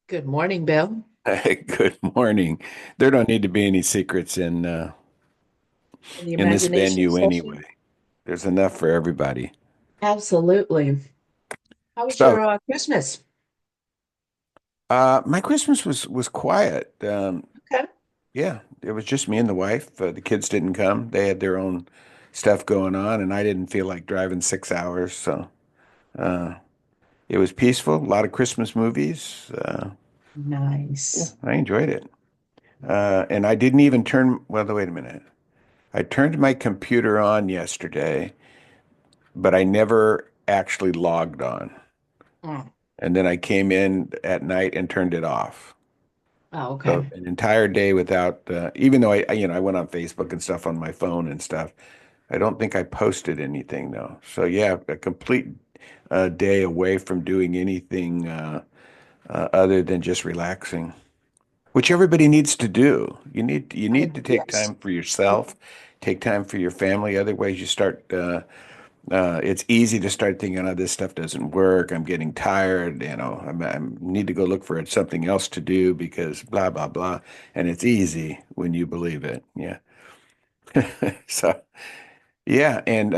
Good morning, Bill. Good morning. There don't need to be any secrets In the in this imagination venue session? anyway. There's enough for everybody. Absolutely. How was So, your Christmas? my Christmas was quiet. Okay. Yeah, it was just me and the wife. The kids didn't come. They had their own stuff going on, and I didn't feel like driving 6 hours. So, uh, it was peaceful. A lot of Christmas movies. Yeah, Nice. I enjoyed it. And I didn't even turn. Well, wait a minute. I turned my computer on yesterday, but I never actually logged on. Oh, And then I came in at night and turned it off. oh, So okay. an entire day without, even though I went on Facebook and stuff on my phone and stuff. I don't think I posted anything though. So yeah, a complete day away from doing anything other than just relaxing, which everybody needs to do. You need to take Yes. time for yourself, take time for your family. Otherwise, you start it's easy to start thinking, oh, this stuff doesn't work. I'm getting tired. I need to go look for something else to do because blah, blah, blah. And it's easy when you believe it. Yeah. So, yeah. And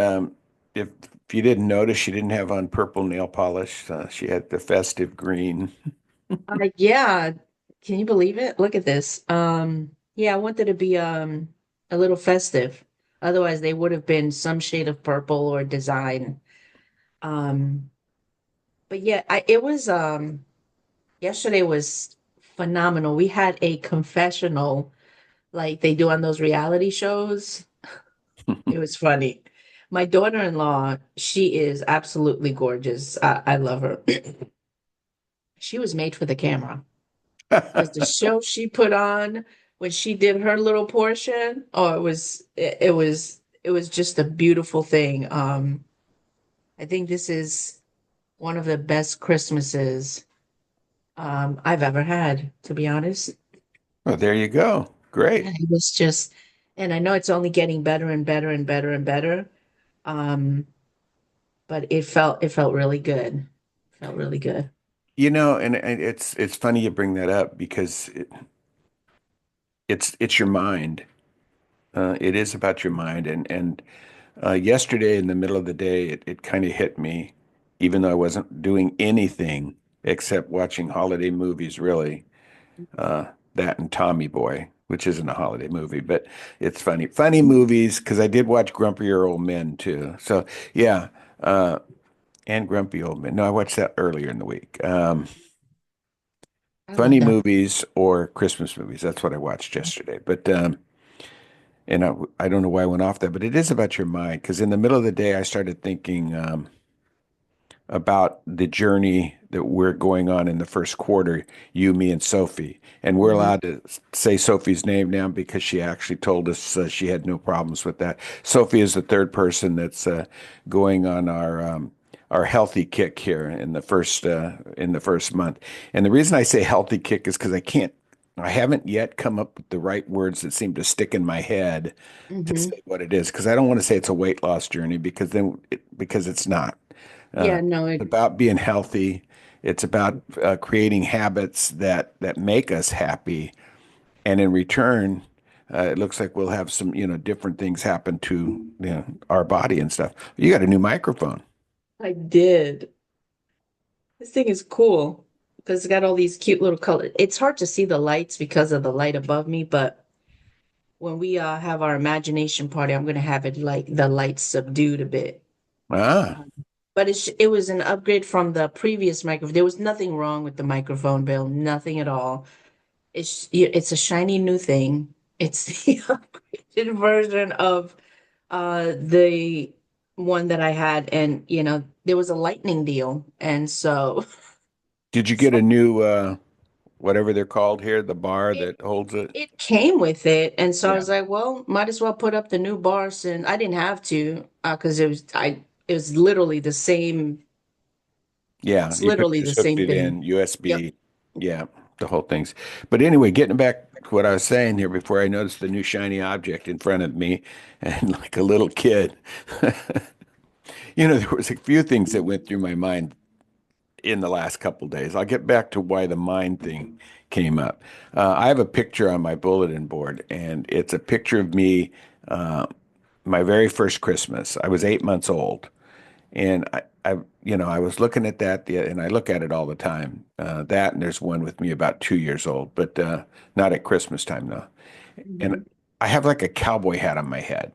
if you didn't notice, she didn't have on purple nail polish. She had the festive green. Yeah. Can you believe it? Look at this. Yeah, I wanted to be a little festive. Otherwise, they would have been some shade of purple or design. Um, but yeah, it was yesterday was phenomenal. We had a confessional like they do on those reality shows. It was funny. My daughter-in-law, she is absolutely gorgeous. I love her. She was made for the camera because the show she put on when she did her little portion, oh, it was just a beautiful thing. I think this is one of the best Christmases I've ever had, to be honest. Well, there you go. Yeah, Great. it was just, and I know it's only getting better and better and better and better. Um, but it felt really good. Felt really good. And it's funny you bring that up because it's your mind. It is about your mind, and yesterday in the middle of the day, it kind of hit me, even though I wasn't doing anything except watching holiday movies, really. Uh, that and Tommy Boy, which isn't a holiday movie, but it's funny. Funny movies, because I did watch Grumpier Old Men too. So yeah, uh, and Grumpy Old Men. No, I watched that earlier in the week. I love Funny that. movies or Christmas movies. That's what I watched yesterday. But and I don't know why I went off that, but it is about your mind. Because in the middle of the day, I started thinking about the journey that we're going on in the first quarter, you, me, and Sophie. And we're Mhm. allowed to say Sophie's name now because she actually told us she had no problems with that. Sophie is the third person that's going on our healthy kick here in the first month. And the reason I say healthy kick is because I haven't yet come up with the right words that seem to stick in my head to Mhm. say what it is. Because I don't want to say it's a weight loss journey because it's not. Yeah, no, About being healthy. It's about creating habits that make us happy, and in return, it looks like we'll have some different things happen to our body and stuff. You got a new microphone. I did. This thing is cool because it's got all these cute little colors. It's hard to see the lights because of the light above me, but when we have our imagination party, I'm gonna have it like the lights subdued a bit. Ah, Um, But it was an upgrade from the previous microphone. There was nothing wrong with the microphone, Bill. Nothing at all. It's a shiny new thing. It's the upgraded version of the one that I had, and there was a lightning deal, and so did you get so a new whatever they're called here, the bar it that holds it? it came with it, and so I Yeah, was like, well, might as well put up the new bar since I didn't have to, because it was literally the same. yeah. It's You could literally have the just hooked same it thing. in Yep. USB. Yeah, the whole thing's. But anyway, getting back to what I was saying here before I noticed the new shiny object in front of me, and like a little kid. There was a few things that went through my mind in the last couple days. I'll get back to why the mind thing came up. I have a picture on my bulletin board, and it's a picture of me, uh, my very first Christmas. I was 8 months old, and I was looking at that, and I look at it all the time. That, and there's one with me about 2 years old, but not at Christmas time though. And Mhm. I have like a cowboy hat on my head,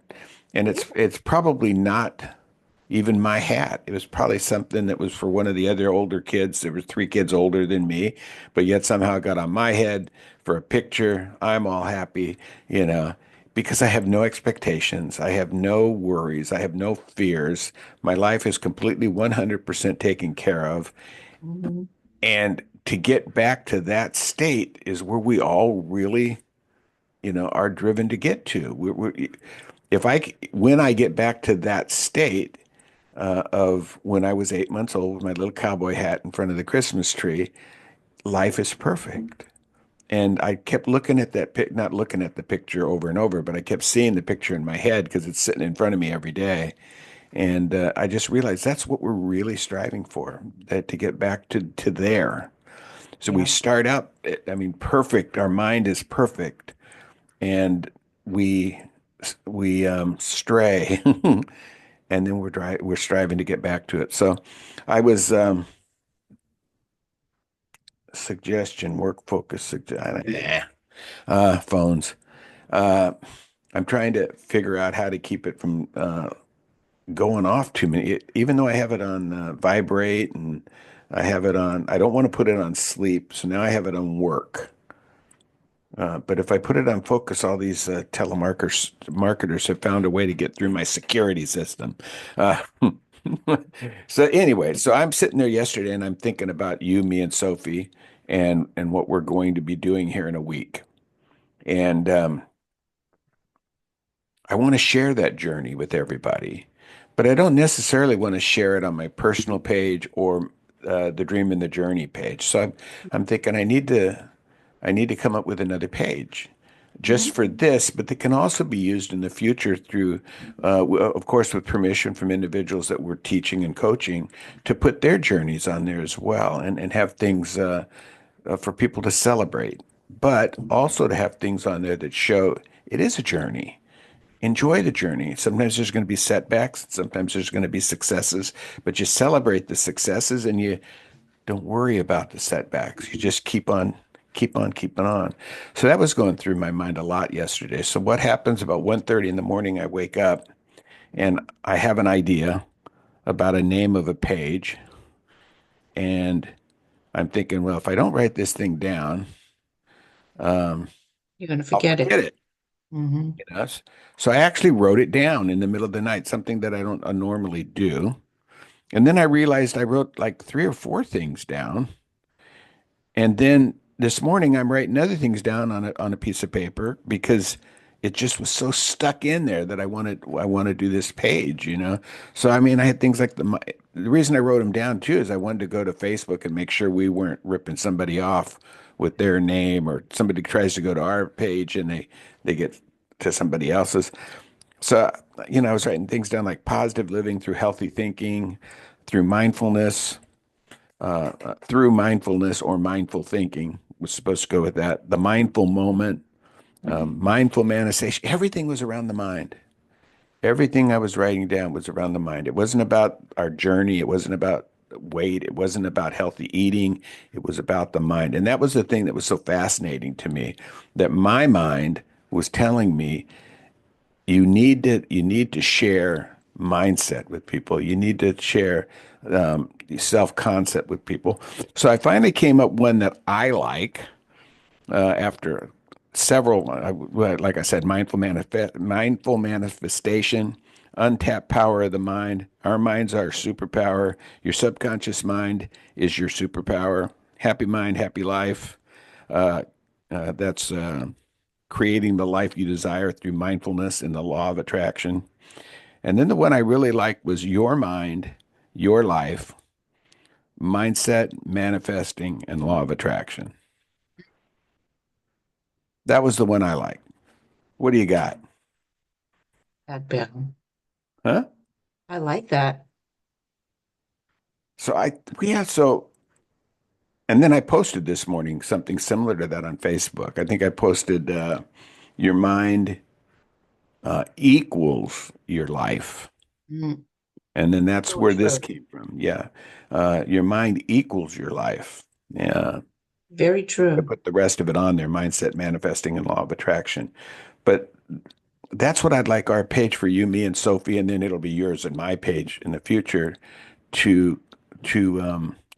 and it's probably not even my hat. It was probably something that was for one of the other older kids. There were three kids older than me, but yet somehow it got on my head for a picture. I'm all happy, you know, because I have no expectations. I have no worries. I have no fears. My life is completely 100% taken care of. Mhm. And to get back to that state is where we all really, are driven to get to. When I get back to that state, of when I was 8 months old with my little cowboy hat in front of the Christmas tree, life is perfect. And I kept looking at not looking at the picture over and over, but I kept seeing the picture in my head because it's sitting in front of me every day. And I just realized that's what we're really striving for, that to get back to there. So we Yeah. start out, I mean, perfect. Our mind is perfect, and we we stray, and then we're striving to get back to it. So I was suggestion, work focus, phones. Uh, I'm trying to figure out how to keep it from going off too many. Even though I have it on vibrate, and I don't want to put it on sleep, so now I have it on work. But if I put it on focus, all these marketers have found a way to get through my security system. Uh, so anyway, so I'm sitting there yesterday and I'm thinking about you, me, and Sophie, and what we're going to be doing here in a week. And I want to share that journey with everybody, but I don't necessarily want to share it on my personal page or the Dream and the Journey page. So I'm thinking I need to come up with another page just Mhm. for this, but that can also be used in the future through, of course, with permission from individuals that we're teaching and coaching to put their journeys on there as well, and have things for people to celebrate, but also to have things on there that show it is a journey. Enjoy the journey. Sometimes there's going to be setbacks, sometimes there's going to be successes, but you celebrate the successes and you don't worry about the setbacks. You just keep on keeping on. So that was going through my mind a lot yesterday. So what happens about 1:30 in the morning, I wake up and I have an idea about a name of a page, and I'm thinking, well, if I don't write this thing down, um, You're gonna I'll forget it. forget it. Hmm. You know? So I actually wrote it down in the middle of the night, something that I don't normally do. And then I realized I wrote like three or four things down. And then this morning I'm writing other things down on a piece of paper because it just was so stuck in there that I want to do this page. So I mean I had things like the reason I wrote them down too is I wanted to go to Facebook and make sure we weren't ripping somebody off with their name, or somebody tries to go to our page and they get to somebody else's. So I was writing things down like positive living through healthy thinking, through mindfulness, through mindfulness or mindful thinking was supposed to go with that. The mindful moment, mindful manifestation, everything was around the mind. Everything I was writing down was around the mind. It wasn't about our journey. It wasn't about weight. It wasn't about healthy eating. It was about the mind. And that was the thing that was so fascinating to me, that my mind was telling me you need to share mindset with people. You need to share self-concept with people. So I finally came up one that I like after several, well, like I said, mindful manifestation, untapped power of the mind. Our minds are our superpower. Your subconscious mind is your superpower. Happy mind, happy life. Uh, that's creating the life you desire through mindfulness and the law of attraction. And then the one I really liked was your mind, your life, mindset, manifesting, and law of attraction. That was the one I liked. What do you got? That Bill. Huh? I like that. So I, yeah, so And then I posted this morning something similar to that on Facebook. I think I posted your mind equals your life. Mm, And then that's so where this true. came from. Yeah. Your mind equals your life. Yeah. Very I true. put the rest of it on there, mindset, manifesting, and law of attraction. But that's what I'd like our page for you, me, and Sophie, and then it'll be yours and my page in the future to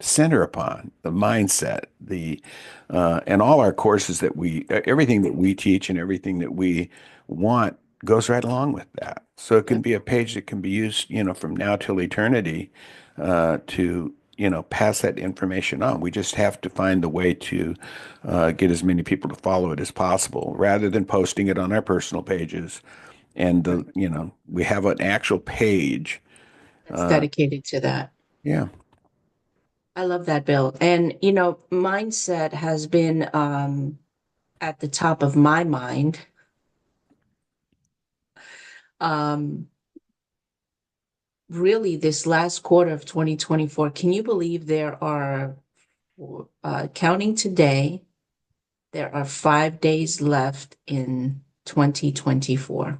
center upon the mindset, the and all our courses that we, everything that we teach and everything that we want goes right along with that. So it can Yep. be a page that can be used, from now till eternity, to pass that information on. We just have to find the way to get as many people to follow it as possible, rather than posting it on our personal pages. And Right. we have an actual page. That's dedicated to that. Yeah. I love that, Bill. And mindset has been at the top of my mind. Um, Really, this last quarter of 2024, can you believe there are, counting today, there are 5 days left in 2024.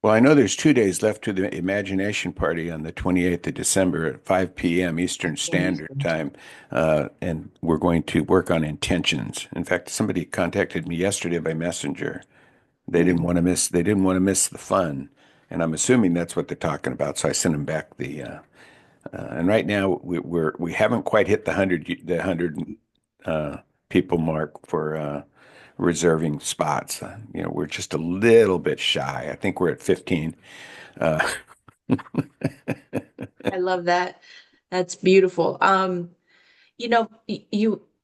Well, I know there's 2 days left to the Imagination Party on the 28th of December at 5 p.m. Eastern Standard Time. And we're going to work on intentions. In fact, somebody contacted me yesterday by Messenger. Mm. They didn't want to miss the fun. And I'm assuming that's what they're talking about. So I sent them back and right now we haven't quite hit the hundred uh, people mark for reserving spots. We're just a little bit shy. I think we're at 15. Uh, I love that. That's beautiful.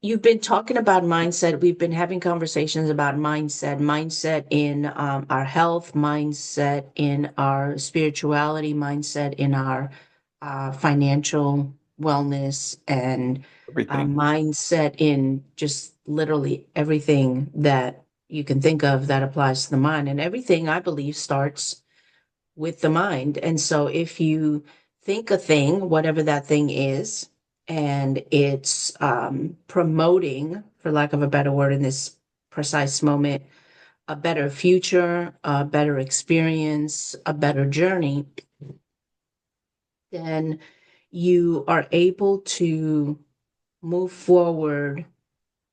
You've been talking about mindset. We've been having conversations about mindset in our health, mindset in our spirituality, mindset in our financial wellness, and everything. mindset in just literally everything that you can think of that applies to the mind. And everything, I believe, starts with the mind. And so if you think a thing, whatever that thing is, and it's promoting, for lack of a better word in this precise moment, a better future, a better experience, a better journey, then you are able to move forward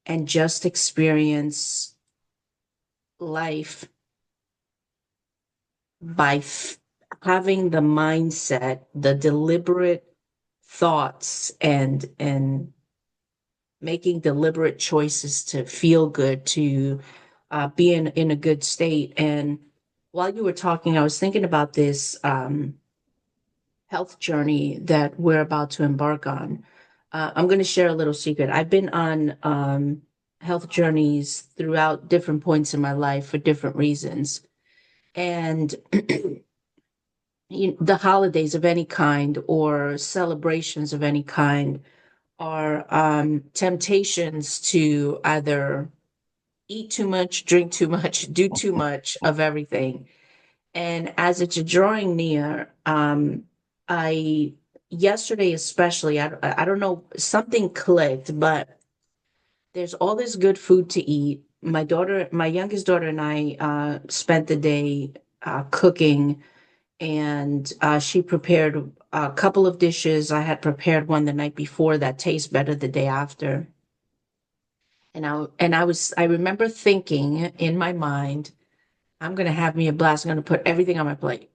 and just experience life by having the mindset, the deliberate thoughts and making deliberate choices to feel good, to be in a good state. And while you were talking, I was thinking about this health journey that we're about to embark on. I'm going to share a little secret. I've been on health journeys throughout different points in my life for different reasons. And the holidays of any kind or celebrations of any kind are temptations to either eat too much, drink too much, do too much of everything. And as it's drawing near, I yesterday especially, I don't know, something clicked, but there's all this good food to eat. My youngest daughter and I spent the day cooking, and she prepared a couple of dishes. I had prepared one the night before that tastes better the day after. I remember thinking in my mind, I'm gonna have me a blast. I'm gonna put everything on my plate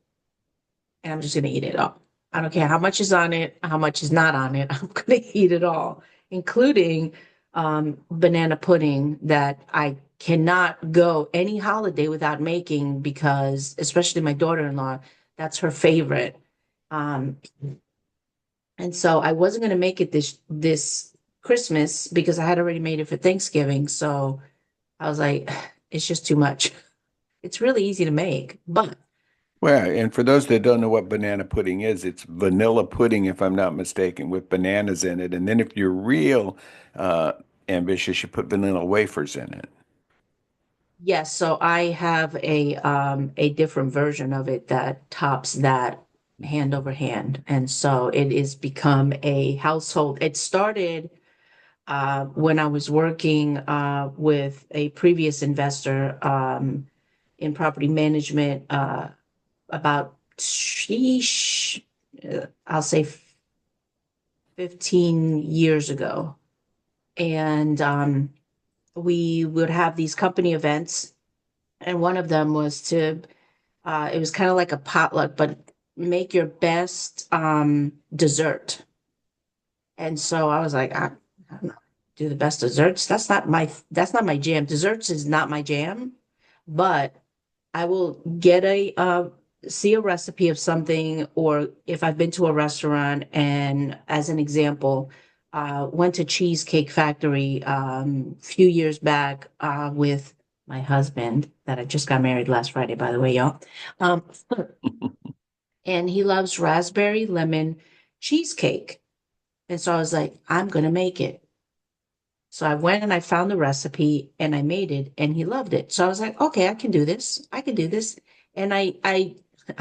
and I'm just gonna eat it all. I don't care how much is on it, how much is not on it. I'm gonna eat it all, including banana pudding that I cannot go any holiday without making because, especially my daughter-in-law, that's her favorite. Um, and so I wasn't gonna make it this Christmas because I had already made it for Thanksgiving. So I was like, it's just too much. It's really easy to make, but Well, and for those that don't know what banana pudding is, it's vanilla pudding, if I'm not mistaken, with bananas in it. And then if you're real uh, ambitious, you put vanilla wafers in it. yes, so I have a different version of it that tops that hand over hand. And so it is become a household. It started when I was working with a previous investor in property management about, sheesh, I'll say 15 years ago. And we would have these company events, and one of them was to, it was kind of like a potluck, but make your best dessert. And so I was like, I don't know, do the best desserts. That's not my jam. Desserts is not my jam, but I will get a see a recipe of something, or if I've been to a restaurant, and as an example, went to Cheesecake Factory a few years back with my husband that I just got married last Friday, by the way, y'all. Um, and he loves raspberry lemon cheesecake. And so I was like, I'm gonna make it. So I went and I found the recipe and I made it and he loved it. So I was like, okay, I can do this. I can do this. And I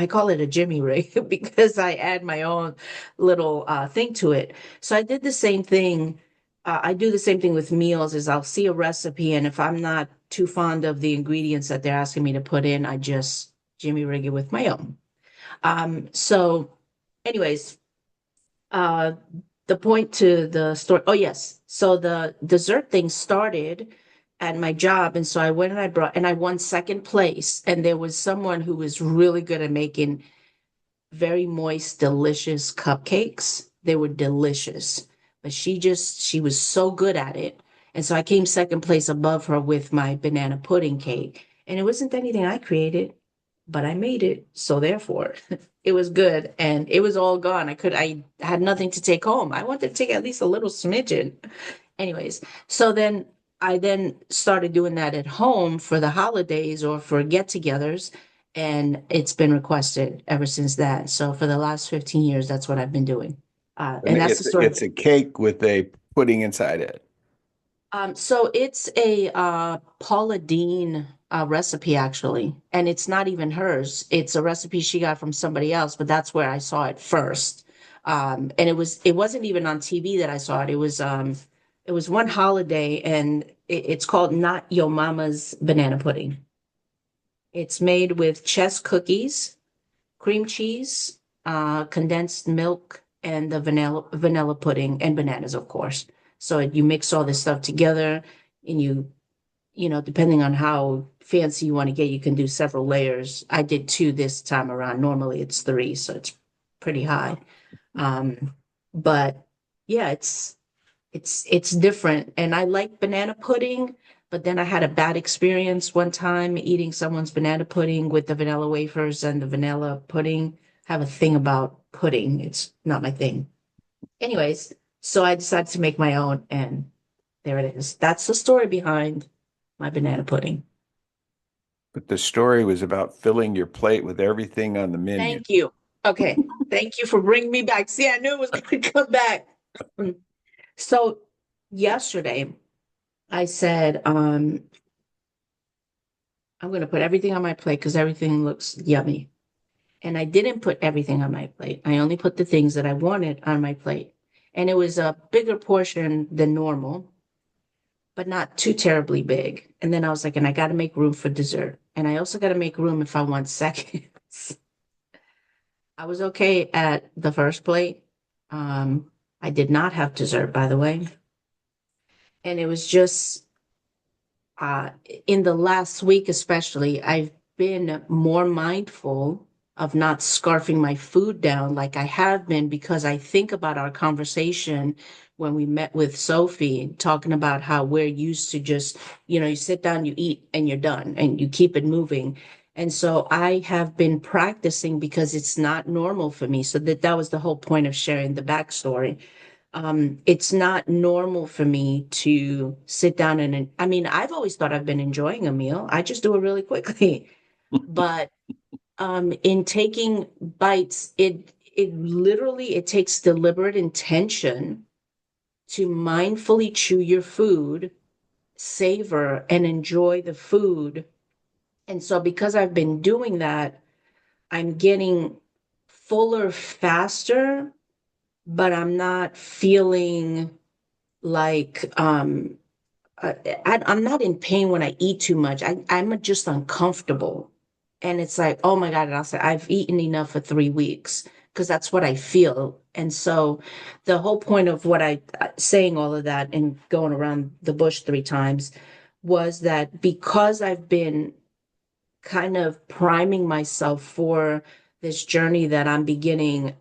call it a Jimmy rig because I add my own little thing to it. So I did the same thing. I do the same thing with meals is I'll see a recipe, and if I'm not too fond of the ingredients that they're asking me to put in, I just Jimmy rig it with my own. So anyways, uh, the point to the story. Oh, yes. So the dessert thing started at my job. And so I went and I won second place. And there was someone who was really good at making very moist, delicious cupcakes. They were delicious, but she was so good at it. And so I came second place above her with my banana pudding cake. And it wasn't anything I created, but I made it. So therefore, it was good and it was all gone. I had nothing to take home. I wanted to take at least a little smidgen. Anyways, so then I then started doing that at home for the holidays or for get-togethers, and it's been requested ever since that. So for the last 15 years, that's what I've been doing. And And that's the story. it's a cake with a pudding inside it. So it's a Paula Deen recipe actually, and it's not even hers. It's a recipe she got from somebody else, but that's where I saw it first. And it wasn't even on TV that I saw it. It was one holiday, and it's called Not Yo Mama's Banana Pudding. It's made with chess cookies, cream cheese, condensed milk, and the vanilla pudding and bananas, of course. So you mix all this stuff together, and you know, depending on how fancy you want to get, you can do several layers. I did two this time around. Normally it's three, so it's pretty high. Um, but yeah, it's different. And I like banana pudding, but then I had a bad experience one time eating someone's banana pudding with the vanilla wafers and the vanilla pudding. I have a thing about pudding. It's not my thing. Anyways, so I decided to make my own, and there it is. That's the story behind my banana pudding. But the story was about filling your plate with everything on the menu. Thank you. Okay. Thank you for bringing me back. See, I knew it was going to come back. So yesterday I said, I'm going to put everything on my plate because everything looks yummy. And I didn't put everything on my plate. I only put the things that I wanted on my plate. And it was a bigger portion than normal, but not too terribly big. And then I was like, and I got to make room for dessert. And I also got to make room if I want seconds. I was okay at the first plate. I did not have dessert, by the way. And it was just uh, in the last week, especially, I've been more mindful of not scarfing my food down like I have been, because I think about our conversation when we met with Sophie, talking about how we're used to just, you know, you sit down, you eat, and you're done, and you keep it moving. And so I have been practicing because it's not normal for me. So that was the whole point of sharing the backstory. It's not normal for me to sit down and, I mean, I've always thought I've been enjoying a meal. I just do it really quickly. But in taking bites, it literally it takes deliberate intention to mindfully chew your food, savor and enjoy the food. And so because I've been doing that, I'm getting fuller faster, but I'm not feeling like I, I'm not in pain when I eat too much. I'm just uncomfortable. And it's like, oh my God. And I'll say, I've eaten enough for 3 weeks because that's what I feel. And so the whole point of what I saying all of that and going around the bush 3 times was that because I've been kind of priming myself for this journey that I'm beginning,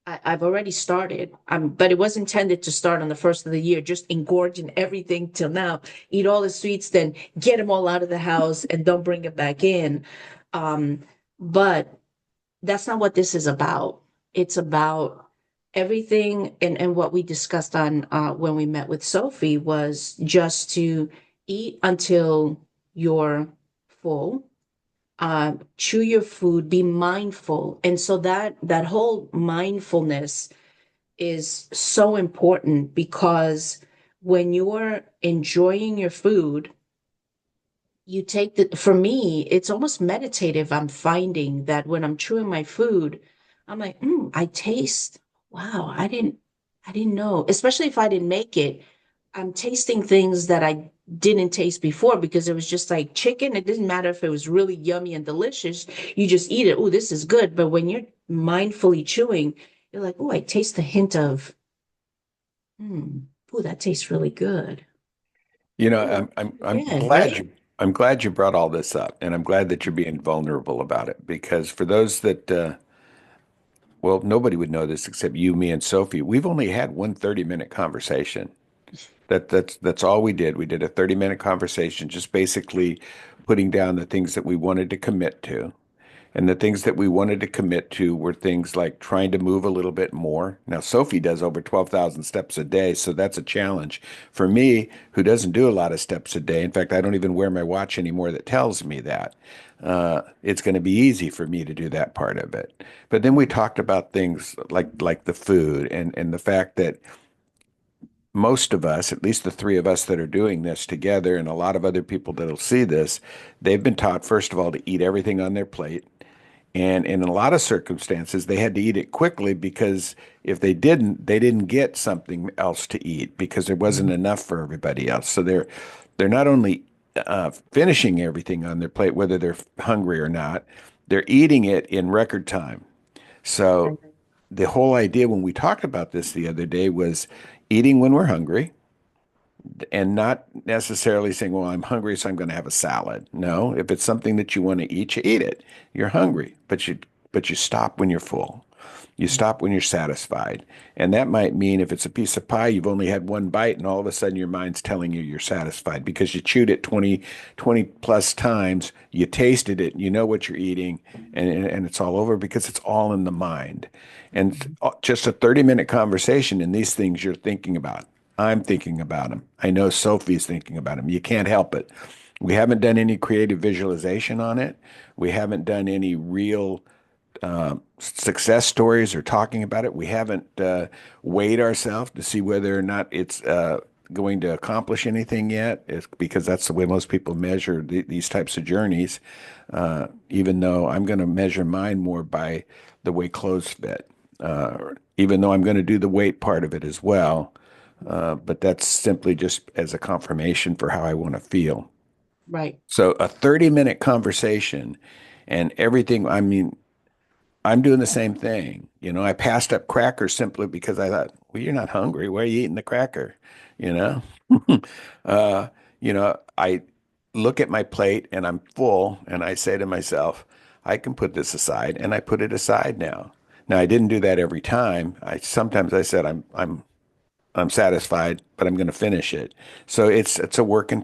I've already started, but it was intended to start on the first of the year, just engorging everything till now. Eat all the sweets, then get them all out of the house and don't bring it back in. Um, but that's not what this is about. It's about everything, and what we discussed on when we met with Sophie was just to eat until you're full, chew your food, be mindful. And so that whole mindfulness is so important because when you're enjoying your food, you take for me, it's almost meditative. I'm finding that when I'm chewing my food, I'm like, I taste, wow, I didn't know, especially if I didn't make it. I'm tasting things that I didn't taste before because it was just like chicken. It didn't matter if it was really yummy and delicious. You just eat it. Oh, this is good. But when you're mindfully chewing, you're like, oh, I taste the hint of, oh, that tastes really good. You know, Oh, I'm yeah, glad right? you brought all this up, and I'm glad that you're being vulnerable about it because for those that well, nobody would know this except you, me, and Sophie. We've only had one 30-minute conversation. That's all we did. We did a 30-minute conversation, just basically putting down the things that we wanted to commit to. And the things that we wanted to commit to were things like trying to move a little bit more. Now, Sophie does over 12,000 steps a day, so that's a challenge. For me, who doesn't do a lot of steps a day, in fact, I don't even wear my watch anymore that tells me that. It's going to be easy for me to do that part of it. But then we talked about things like the food and the fact that most of us, at least the three of us that are doing this together, and a lot of other people that'll see this, they've been taught, first of all, to eat everything on their plate. And in a lot of circumstances, they had to eat it quickly because if they didn't get something else to eat because there wasn't enough for everybody else. So they're not only finishing everything on their plate, whether they're hungry or not, they're eating it in record time. So the whole idea when we talked about this the other day was eating when we're hungry and not necessarily saying, well, I'm hungry, so I'm going to have a salad. No, if it's something that you want to eat, you eat it. You're hungry, but you stop when you're full. You stop when you're satisfied. And that might mean if it's a piece of pie, you've only had one bite, and all of a sudden your mind's telling you you're satisfied because you chewed it 20 plus times, you tasted it, you know what you're eating, and it's all over because it's all in the mind. And just a 30-minute conversation and these things you're thinking about. I'm thinking about them. I know Sophie's thinking about them. You can't help it. We haven't done any creative visualization on it. We haven't done any real success stories or talking about it. We haven't weighed ourselves to see whether or not it's going to accomplish anything yet. It's because that's the way most people measure these types of journeys. Even though I'm going to measure mine more by the way clothes fit, even though I'm going to do the weight part of it as well. But that's simply just as a confirmation for how I want to feel. Right. So a 30-minute conversation and everything, I mean, I'm doing the same thing. You know, I passed up crackers simply because I thought, well, you're not hungry. Why are you eating the cracker? You know, uh, I look at my plate and I'm full, and I say to myself, I can put this aside, and I put it aside now. Now, I didn't do that every time. I sometimes I said I'm satisfied, but I'm going to finish it. So it's a work in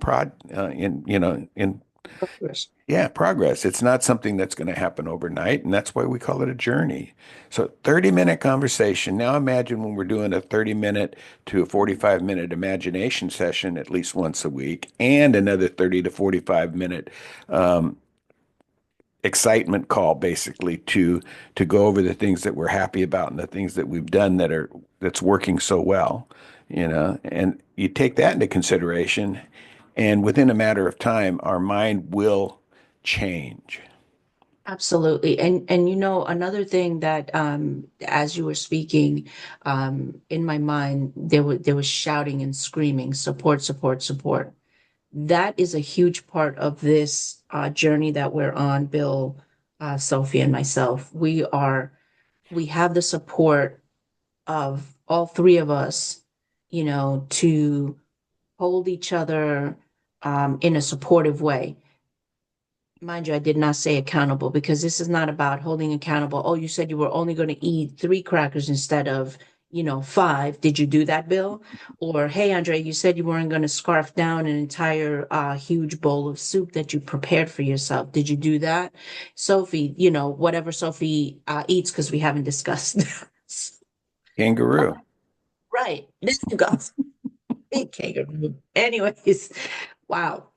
in Progress. yeah, progress. It's not something that's going to happen overnight, and that's why we call it a journey. So 30-minute conversation. Now imagine when we're doing a 30-minute to a 45-minute imagination session at least once a week and another 30 to 45-minute excitement call basically to go over the things that we're happy about and the things that we've done that's working so well, and you take that into consideration, and within a matter of time, our mind will change. Absolutely. And you know, another thing that as you were speaking, in my mind, there was shouting and screaming, support, support, support. That is a huge part of this journey that we're on, Bill, Sophie, and myself. We have the support of all three of us, you know, to hold each other in a supportive way. Mind you, I did not say accountable because this is not about holding accountable. Oh, you said you were only going to eat three crackers instead of, five. Did you do that, Bill? Or, hey, Andre, you said you weren't going to scarf down an entire huge bowl of soup that you prepared for yourself. Did you do that? Sophie, whatever Sophie eats because we haven't discussed. Kangaroo. Right. There you go. Big kangaroo. Anyways, wow.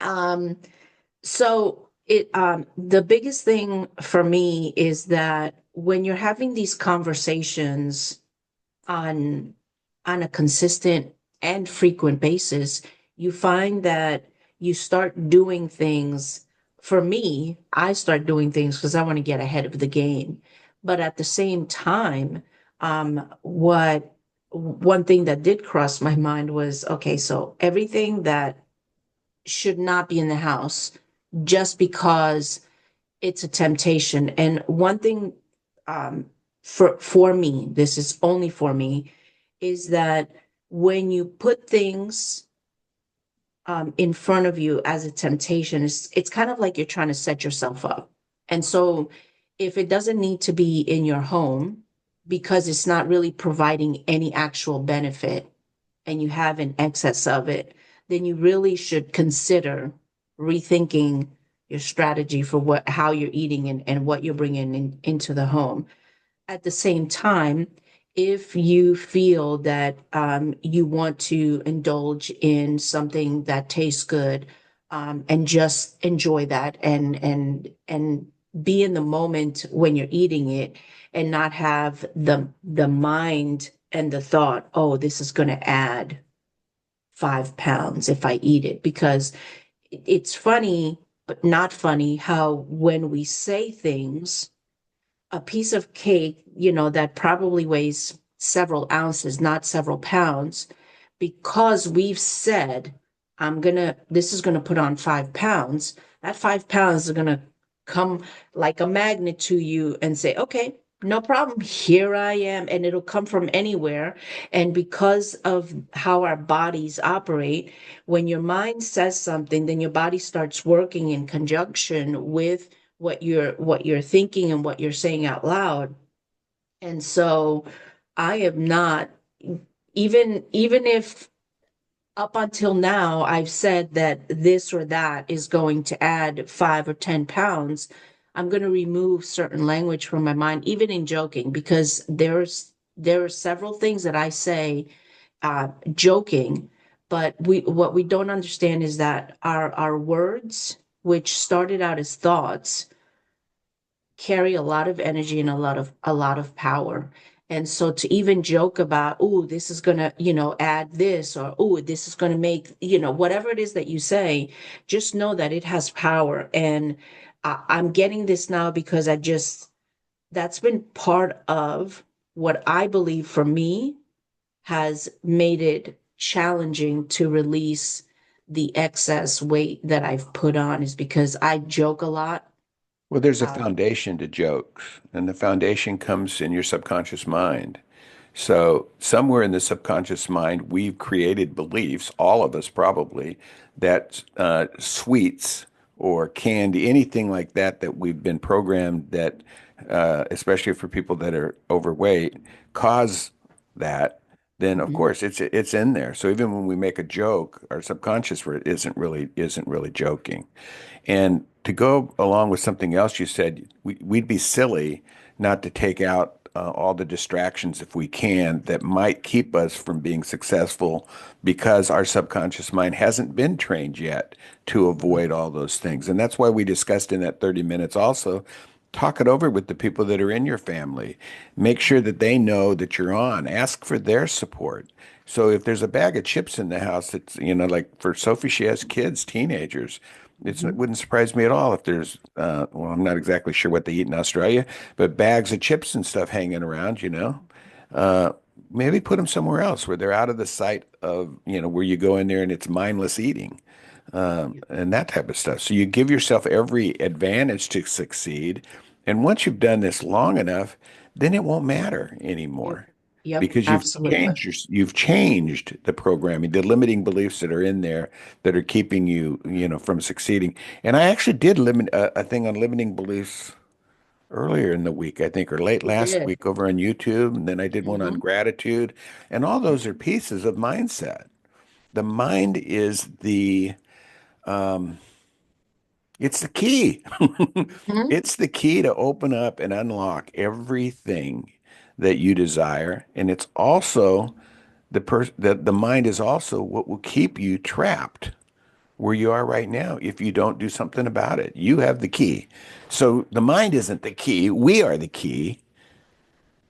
Um, So the biggest thing for me is that when you're having these conversations on on a consistent and frequent basis, you find that you start doing things. For me, I start doing things because I want to get ahead of the game. But at the same time, what one thing that did cross my mind was, okay, so everything that should not be in the house just because it's a temptation. And one thing um, for me, this is only for me, is that when you put things in front of you as a temptation, it's kind of like you're trying to set yourself up. And so if it doesn't need to be in your home because it's not really providing any actual benefit, and you have an excess of it, then you really should consider rethinking your strategy for how you're eating and what you're bringing into the home. At the same time, if you feel that you want to indulge in something that tastes good, and just enjoy that and be in the moment when you're eating it and not have the mind and the thought, oh, this is going to add 5 pounds if I eat it, because it's funny, but not funny how when we say things, a piece of cake, that probably weighs several ounces, not several pounds, because we've said, this is gonna put on 5 pounds, that 5 pounds is gonna come like a magnet to you and say, okay, no problem, here I am. And it'll come from anywhere. And because of how our bodies operate, when your mind says something, then your body starts working in conjunction with what you're thinking and what you're saying out loud. And so I am not, even if up until now I've said that this or that is going to add 5 or 10 pounds, I'm going to remove certain language from my mind, even in joking, because there are several things that I say joking, but what we don't understand is that our words, which started out as thoughts, carry a lot of energy and a lot of power. And so to even joke about, oh, this is gonna, add this, or oh, this is gonna make, whatever it is that you say, just know that it has power. And I'm getting this now because that's been part of what I believe for me has made it challenging to release the excess weight that I've put on, is because I joke a lot. Well, there's a Uh, foundation to jokes, and the foundation comes in your subconscious mind. So, somewhere in the subconscious mind, we've created beliefs, all of us probably, that sweets or candy, anything like that, that we've been programmed that, especially for people that are overweight, cause that. Then, of mhm. course, it's in there. So even when we make a joke, our subconscious isn't really joking. And to go along with something else you said, we'd be silly not to take out all the distractions if we can that might keep us from being successful because our subconscious mind hasn't been trained yet to avoid all those things. And that's why we discussed in that 30 minutes also. Talk it over with the people that are in your family. Make sure that they know that you're on. Ask for their support. So if there's a bag of chips in the house, it's, like for Sophie, she has kids, teenagers. It Mhm. wouldn't surprise me at all if there's, well, I'm not exactly sure what they eat in Australia, but bags of chips and stuff hanging around, you know. Uh, Maybe put them somewhere else where they're out of the sight of, where you go in there and it's mindless eating, and that type of stuff. So you give yourself every advantage to succeed. And once you've done this long enough, then it won't matter Yep. anymore Yep. because Absolutely. you've changed the programming, the limiting beliefs that are in there that are keeping you, from succeeding. And I actually did limit a thing on limiting beliefs earlier in the week, I think, or late You last did. week over on YouTube. And then I did one on Hmm. gratitude. And all those are pieces of mindset. The mind is um, it's the key. Hmm. It's the key to open up and unlock everything that you desire. And it's also that the mind is also what will keep you trapped where you are right now if you don't do something about it. You have the key. So the mind isn't the key. We are the key.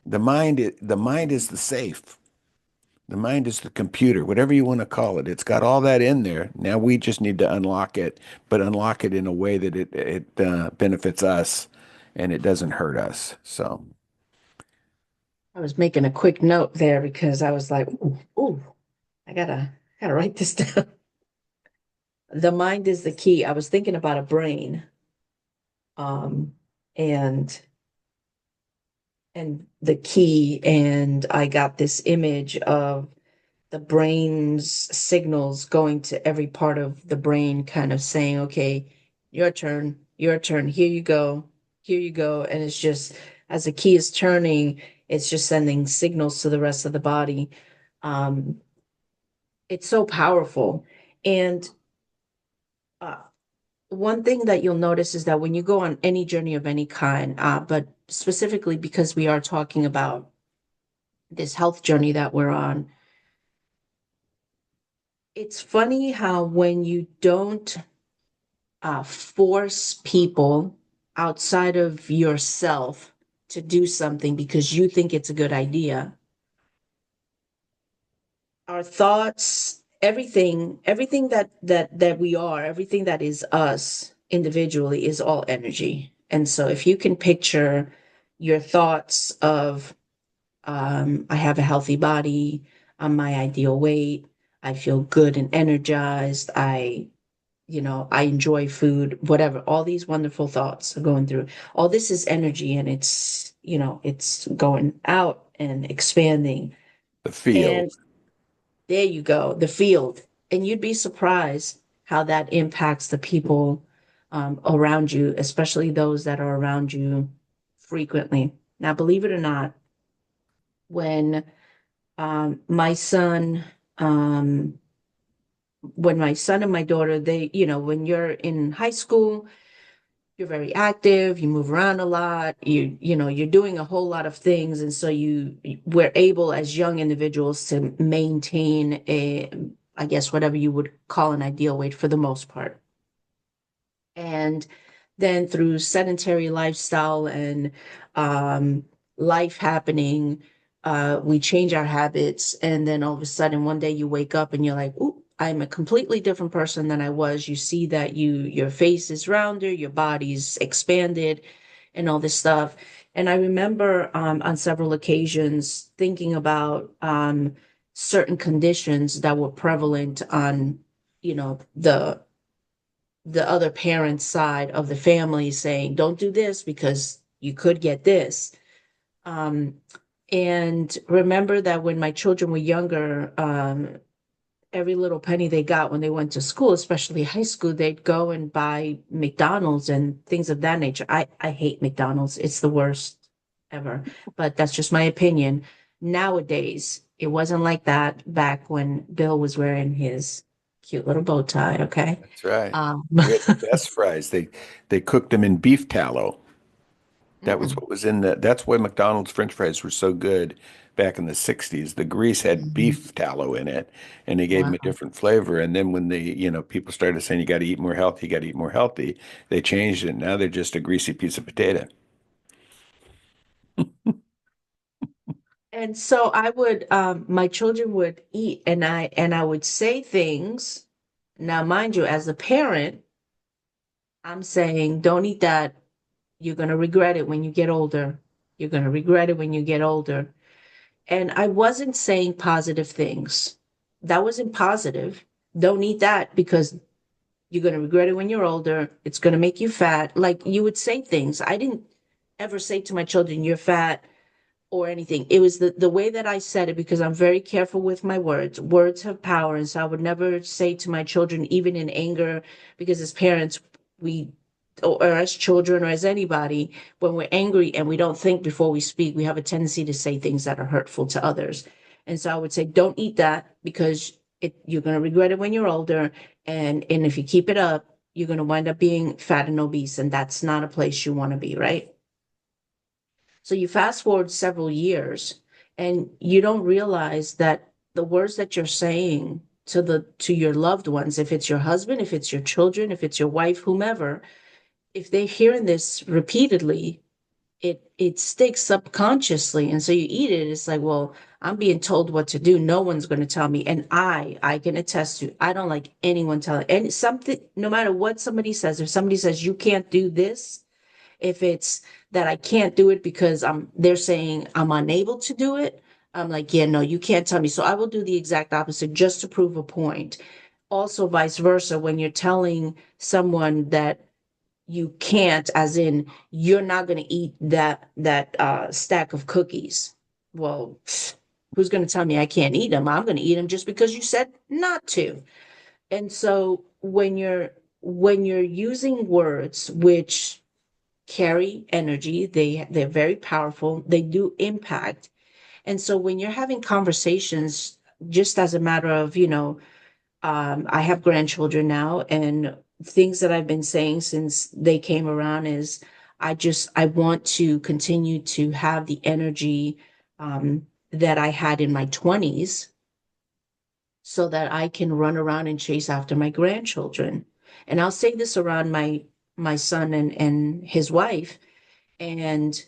The mind is the safe. The mind is the computer, whatever you want to call it. It's got all that in there. Now we just need to unlock it, but unlock it in a way that it benefits us and it doesn't hurt us. So I was making a quick note there because I was like, ooh, I gotta write this down. The mind is the key. I was thinking about a brain, um, and the key, and I got this image of the brain's signals going to every part of the brain, kind of saying, okay, your turn, here you go. And it's just as the key is turning, it's just sending signals to the rest of the body. Um, it's so powerful. And uh, one thing that you'll notice is that when you go on any journey of any kind, but specifically because we are talking about this health journey that we're on, it's funny how when you don't force people outside of yourself to do something because you think it's a good idea, our thoughts, everything that we are, everything that is us individually is all energy. And so if you can picture your thoughts of I have a healthy body, I'm my ideal weight, I feel good and energized, I enjoy food, whatever. All these wonderful thoughts are going through. All this is energy and it's going out and expanding. the field, And there you go, the field. And you'd be surprised how that impacts the people around you, especially those that are around you frequently. Now, believe it or not, when my son, um, when my son and my daughter, when you're in high school, you're very active, you move around a lot, you're doing a whole lot of things. And so we're able as young individuals to maintain I guess, whatever you would call an ideal weight for the most part. And then through sedentary lifestyle and um, life happening, we change our habits. And then all of a sudden, one day you wake up and you're like, "Ooh, I'm a completely different person than I was." You see that your face is rounder, your body's expanded, and all this stuff. And I remember on several occasions thinking about certain conditions that were prevalent on, the other parent's side of the family, saying, don't do this because you could get this. Um, and remember that when my children were younger, every little penny they got when they went to school, especially high school, they'd go and buy McDonald's and things of that nature. I hate McDonald's. It's the worst ever, but that's just my opinion. Nowadays, it wasn't like that back when Bill was wearing his cute little bow tie, okay? that's right. Um, We had the best fries. They cooked them in beef tallow. That was mm, what was in the, that's why McDonald's French fries were so good back in the 60s. The grease had mhm. beef tallow in it and they gave them a Wow. different flavor. And then when people started saying you got to eat more healthy, you got to eat more healthy, they changed it. Now they're just a greasy piece of potato. And so my children would eat and I would say things. Now, mind you, as a parent, I'm saying, don't eat that. You're going to regret it when you get older. You're going to regret it when you get older. And I wasn't saying positive things. That wasn't positive. Don't eat that because you're going to regret it when you're older. It's going to make you fat. Like you would say things. I didn't ever say to my children, you're fat or anything. It was the way that I said it because I'm very careful with my words. Words have power. And so I would never say to my children, even in anger, because as parents, we or as children or as anybody, when we're angry and we don't think before we speak, we have a tendency to say things that are hurtful to others. And so I would say, don't eat that because you're going to regret it when you're older. And if you keep it up, you're going to wind up being fat and obese. And that's not a place you want to be, right? So you fast forward several years and you don't realize that the words that you're saying to your loved ones, if it's your husband, if it's your children, if it's your wife, whomever, if they're hearing this repeatedly, it sticks subconsciously. And so you eat it, it's like, well, I'm being told what to do. No one's going to tell me. And I can attest to, I don't like anyone telling and something, no matter what somebody says, if somebody says you can't do this, if it's that I can't do it because they're saying I'm unable to do it, I'm like, yeah, no, you can't tell me. So I will do the exact opposite just to prove a point. Also, vice versa, when you're telling someone that you can't, as in you're not going to eat that stack of cookies. Well, who's going to tell me I can't eat them? I'm going to eat them just because you said not to. And so when you're using words which carry energy. They're very powerful. They do impact. And so when you're having conversations, just as a matter of, I have grandchildren now, and things that I've been saying since they came around is I want to continue to have the energy that I had in my 20s so that I can run around and chase after my grandchildren. And I'll say this around my son and his wife. And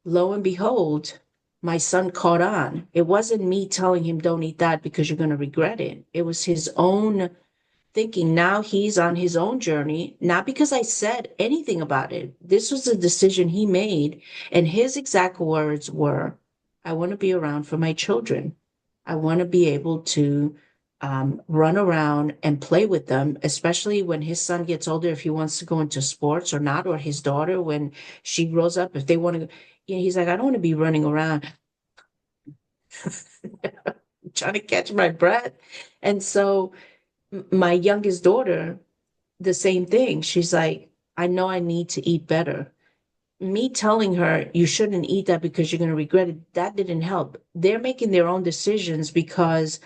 lo and behold, my son caught on. It wasn't me telling him, don't eat that because you're going to regret it. It was his own thinking. Now he's on his own journey, not because I said anything about it. This was a decision he made. And his exact words were, I want to be around for my children. I want to be able to run around and play with them, especially when his son gets older, if he wants to go into sports or not, or his daughter when she grows up, if they want to, he's like, I don't want to be running around trying to catch my breath. And so my youngest daughter, the same thing. She's like, I know I need to eat better. Me telling her you shouldn't eat that because you're going to regret it, that didn't help. They're making their own decisions because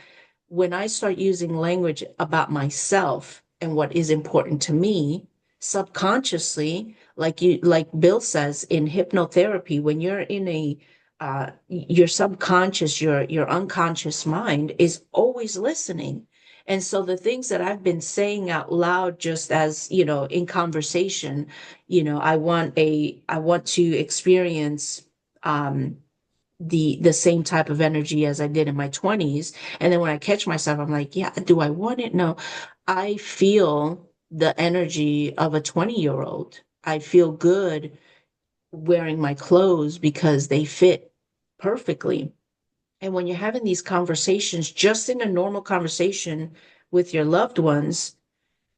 when I start using language about myself and what is important to me, subconsciously, like Bill says in hypnotherapy, when you're in your subconscious, your unconscious mind is always listening. And so the things that I've been saying out loud, just as, in conversation, I want to experience, the same type of energy as I did in my 20s. And then when I catch myself, I'm like, yeah, do I want it? No, I feel the energy of a 20-year-old. I feel good wearing my clothes because they fit perfectly. And when you're having these conversations, just in a normal conversation with your loved ones,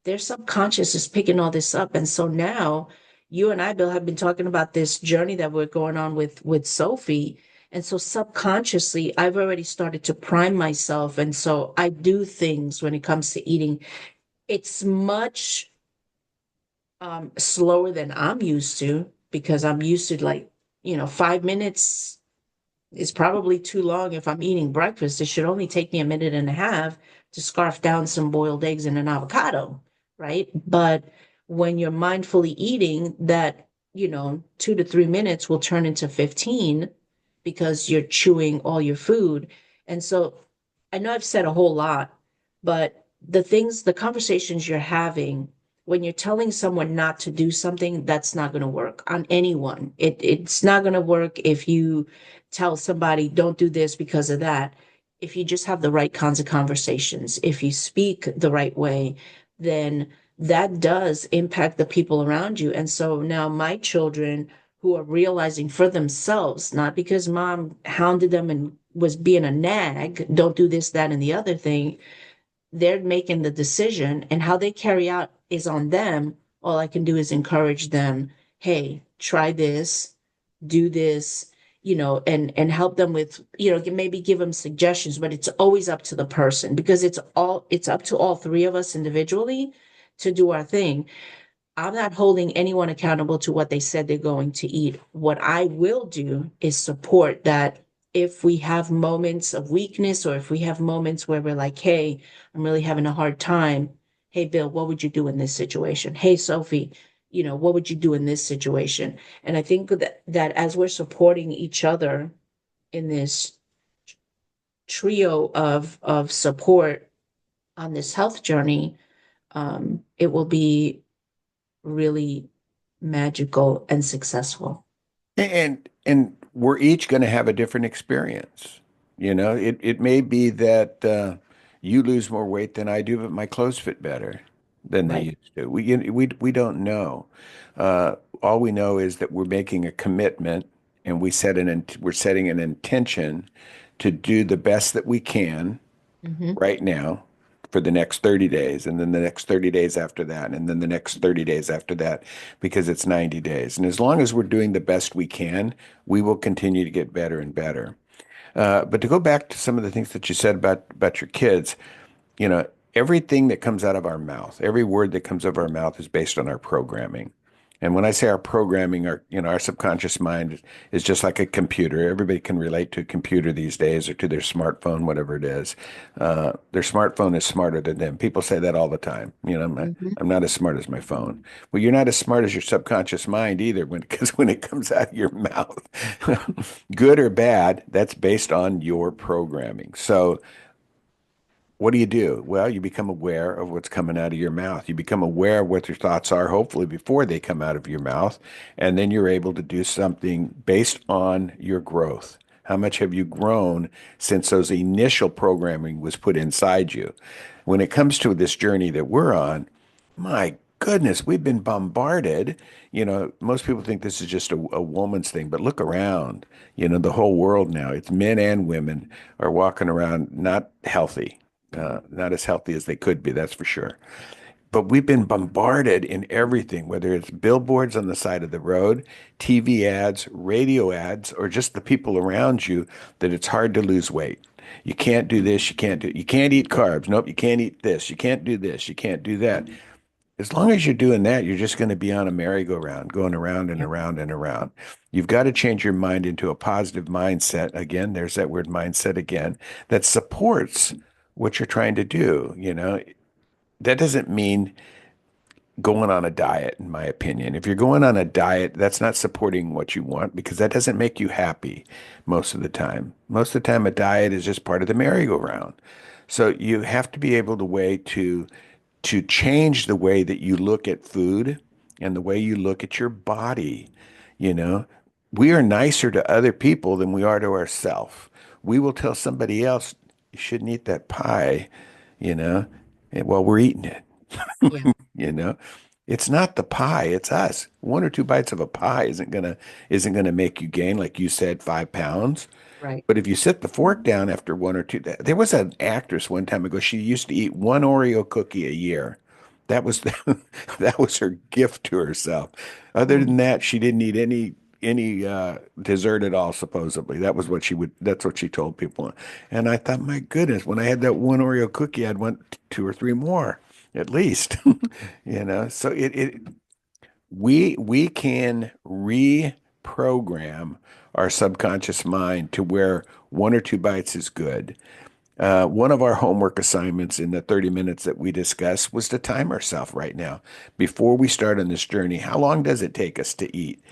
their subconscious is picking all this up. And so now you and I, Bill, have been talking about this journey that we're going on with Sophie. And so subconsciously, I've already started to prime myself. And so I do things when it comes to eating. It's much slower than I'm used to because I'm used to 5 minutes is probably too long if I'm eating breakfast. It should only take me a minute and a half to scarf down some boiled eggs and an avocado, right? But when you're mindfully eating, that, 2 to 3 minutes will turn into 15 because you're chewing all your food. And so I know I've said a whole lot, but the conversations you're having when you're telling someone not to do something, that's not going to work on anyone. It's not going to work if you tell somebody, don't do this because of that. If you just have the right kinds of conversations, if you speak the right way, then that does impact the people around you. And so now my children who are realizing for themselves, not because mom hounded them and was being a nag, don't do this, that, and the other thing, they're making the decision, and how they carry out is on them. All I can do is encourage them, hey, try this, do this, and help them with, maybe give them suggestions, but it's always up to the person, because it's up to all three of us individually to do our thing. I'm not holding anyone accountable to what they said they're going to eat. What I will do is support that. If we have moments of weakness, or if we have moments where we're like, hey, I'm really having a hard time. Hey, Bill, what would you do in this situation? Hey, Sophie, what would you do in this situation? And I think that as we're supporting each other in this trio of support on this health journey, it will be really magical and successful. And we're each going to have a different experience. It may be that you lose more weight than I do, but my clothes fit better than they Right. used to. We don't know. All we know is that we're making a commitment, and we're setting an intention to do the best that we can Hmm. right now for the next 30 days, and then the next 30 days after that, and then the next 30 days after that, because it's 90 days. And as long as we're doing the best we can, we will continue to get better and better. But to go back to some of the things that you said about your kids, you know, everything that comes out of our mouth, every word that comes out of our mouth is based on our programming. And when I say our programming, our subconscious mind is just like a computer. Everybody can relate to a computer these days, or to their smartphone, whatever it is. Their smartphone is smarter than them. People say that all the time. Hmm. I'm not as smart as my phone. Well, you're not as smart as your subconscious mind either, because when it comes out of your mouth, good or bad, that's based on your programming. So what do you do? Well, you become aware of what's coming out of your mouth. You become aware of what your thoughts are, hopefully before they come out of your mouth. And then you're able to do something based on your growth. How much have you grown since those initial programming was put inside you? When it comes to this journey that we're on, my goodness, we've been bombarded. Most people think this is just a woman's thing, but look around. The whole world now, it's men and women are walking around not healthy, not as healthy as they could be, that's for sure. But we've been bombarded in everything, whether it's billboards on the side of the road, TV ads, radio ads, or just the people around you, that it's hard to lose weight. You can't do this, you can't eat carbs. Nope, you can't eat this, you can't do this, you can't do that. As long as you're doing that, you're just going to be on a merry-go-round, going around and Yep. around and around. You've got to change your mind into a positive mindset. Again, there's that word mindset again, that supports what you're trying to do. That doesn't mean going on a diet, in my opinion. If you're going on a diet, that's not supporting what you want, because that doesn't make you happy most of the time. Most of the time, a diet is just part of the merry-go-round. So you have to be able to change the way that you look at food and the way you look at your body. You know, we are nicer to other people than we are to ourselves. We will tell somebody else, you shouldn't eat that pie, you know, while we're eating it. Yeah. You know, it's not the pie, it's us. One or two bites of a pie isn't gonna make you gain, like you said, 5 pounds. Right. But if you set the fork down after one or two, there was an actress one time ago. She used to eat one Oreo cookie a year. That was that was her gift to herself. Other than Mm. that, she didn't eat any dessert at all. Supposedly, that was what she would. That's what she told people. And I thought, my goodness, when I had that one Oreo cookie, I'd want two or three more at least. So we can reprogram our subconscious mind to where one or two bites is good. One of our homework assignments in the 30 minutes that we discussed was to time ourselves right now. Before we start on this journey, how long does it take us to eat?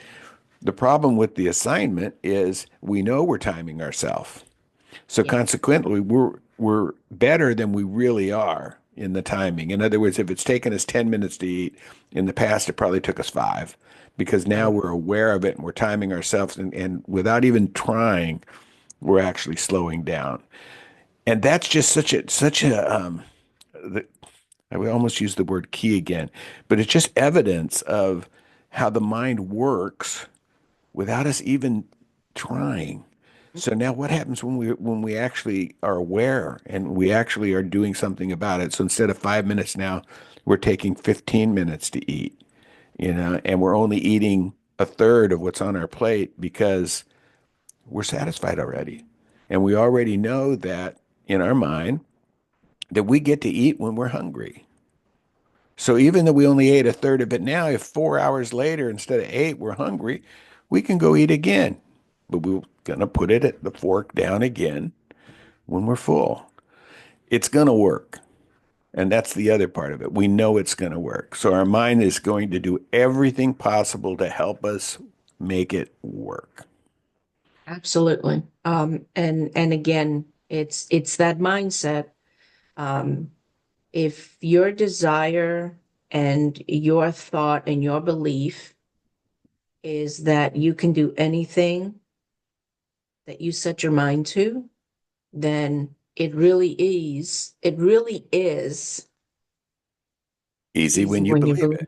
The problem with the assignment is we know we're timing ourselves. So Yeah. consequently, we're better than we really are in the timing. In other words, if it's taken us 10 minutes to eat, in the past it probably took us 5, because now Right. we're aware of it and we're timing ourselves, and without even trying, we're actually slowing down. And that's just such a I would almost use the word key again, but it's just evidence of how the mind works without us even trying. So now what happens when we actually are aware and we actually are doing something about it? So instead of 5 minutes now, we're taking 15 minutes to eat, and we're only eating a third of what's on our plate because we're satisfied already. And we already know that in our mind that we get to eat when we're hungry. So even though we only ate a third of it now, if 4 hours later instead of eight we're hungry, we can go eat again. But we're gonna put it at the fork down again when we're full. It's gonna work. And that's the other part of it. We know it's gonna work. So our mind is going to do everything possible to help us make it work. Absolutely. And again, it's that mindset. Um, if your desire and your thought and your belief is that you can do anything that you set your mind to, then it really is Easy easy when you when you believe believe.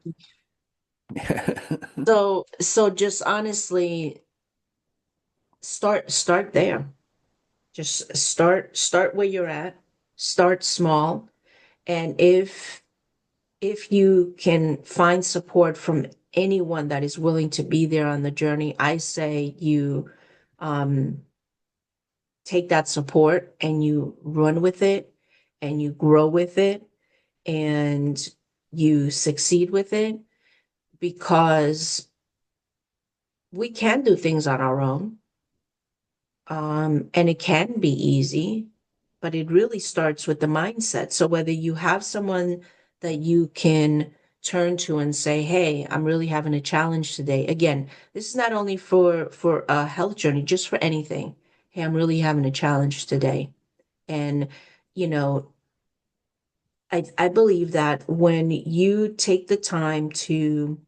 it. So just honestly, start there. Just start where you're at. Start small. And if you can find support from anyone that is willing to be there on the journey, I say you um, take that support and you run with it and you grow with it and you succeed with it because we can do things on our own. And it can be easy, but it really starts with the mindset. So whether you have someone that you can turn to and say, "Hey, I'm really having a challenge today." Again, this is not only for a health journey, just for anything. "Hey, I'm really having a challenge today." And you know, I believe that when you take the time to,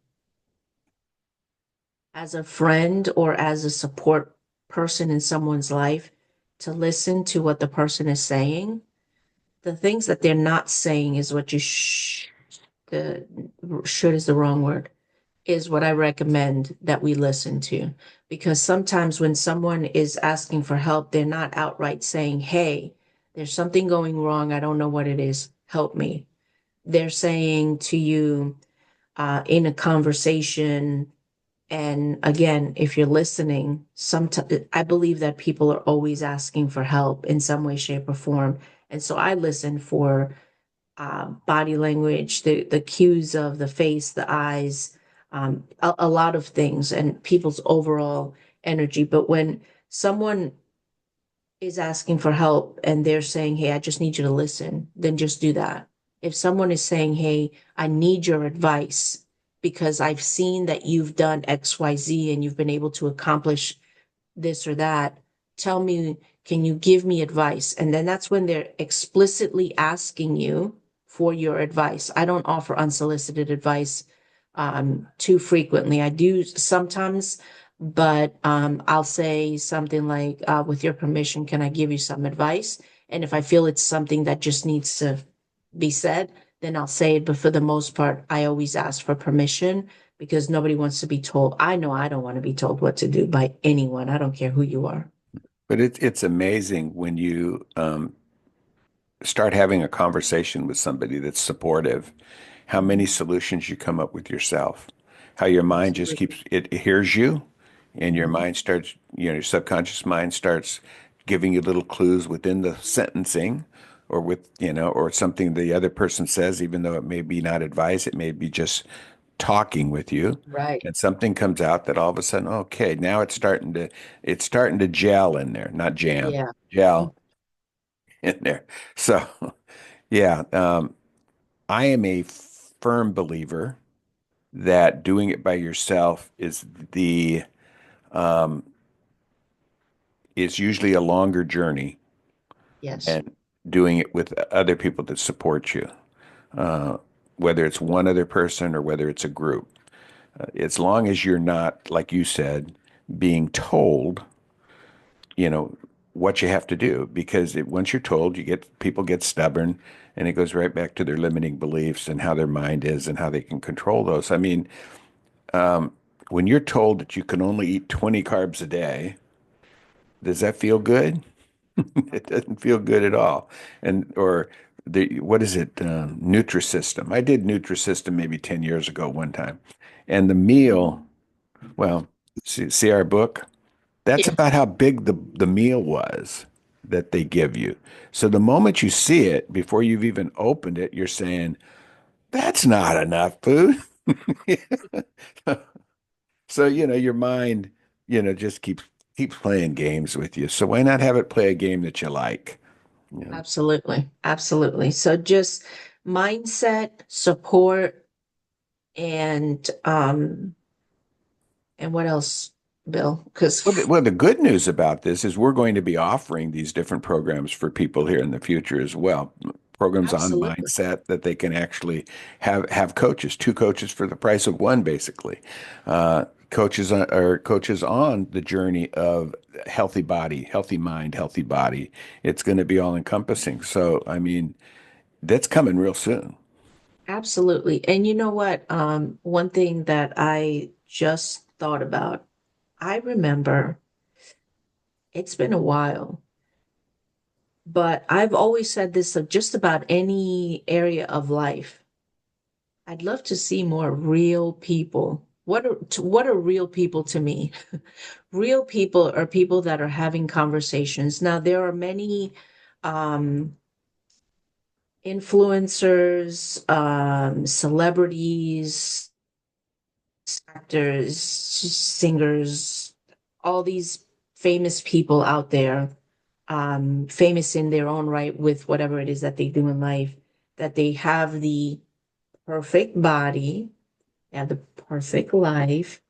as a friend or as a support person in someone's life, to listen to what the person is saying, the things that they're not saying is what the should is the wrong word, is what I recommend that we listen to. Because sometimes when someone is asking for help, they're not outright saying, "Hey, there's something going wrong. I don't know what it is. Help me." They're saying to you in a conversation, and again, if you're listening, sometimes I believe that people are always asking for help in some way, shape, or form. And so I listen for body language, the cues of the face, the eyes, a lot of things, and people's overall energy. But when someone is asking for help and they're saying, "Hey, I just need you to listen," then just do that. If someone is saying, "Hey, I need your advice because I've seen that you've done XYZ and you've been able to accomplish this or that, tell me, can you give me advice?" And then that's when they're explicitly asking you for your advice. I don't offer unsolicited advice too frequently. I do sometimes, but I'll say something like, "With your permission, can I give you some advice?" And if I feel it's something that just needs to be said, then I'll say it. But for the most part, I always ask for permission because nobody wants to be told. I know I don't want to be told what to do by anyone. I don't care who you are. But it's amazing when you start having a conversation with somebody that's supportive, how many Mhm. solutions you come up with yourself, how your mind just Absolutely. keeps it hears you, and your Mhm. mind starts, your subconscious mind starts giving you little clues within the sentencing or with, or something the other person says, even though it may be not advice, it may be just talking with you. Right. And something comes out that all of a sudden, okay, now it's starting to gel in there, not jam, Yeah. gel in there. So yeah, I am a firm believer that doing it by yourself um, is usually a longer journey Yes. than doing it with other people that support you, uh, whether it's one other person or whether it's a group. As long as you're not, like you said, being told, you know, what you have to do because once you're told, people get stubborn, and it goes right back to their limiting beliefs and how their mind is and how they can control those. I mean, um, when you're told that you can only eat 20 carbs a day, does that feel good? It doesn't feel good at all. And or the what is it? Nutrisystem. I did Nutrisystem maybe 10 years ago one time, and the meal. Well, see our book. That's Yeah, about how big the meal was that they give you. So the moment you see it, before you've even opened it, you're saying, that's not enough food. So, your mind, just keeps playing games with you. So why not have it play a game that you like? You know? absolutely. Absolutely. So just mindset, support, and what else, Bill? Because Well, the good news about this is we're going to be offering these different programs for people here in the future as well. Programs on absolutely. mindset that they can actually have coaches, two coaches for the price of one, basically. Coaches on the journey of healthy body, healthy mind, healthy body. It's going to be all encompassing. So, I mean, that's coming real soon. Absolutely. And you know what? One thing that I just thought about, I remember it's been a while, but I've always said this of just about any area of life. I'd love to see more real people. What are real people to me? Real people are people that are having conversations. Now, there are many um, influencers, celebrities, actors, singers, all these famous people out there, famous in their own right with whatever it is that they do in life, that they have the perfect body and the perfect life.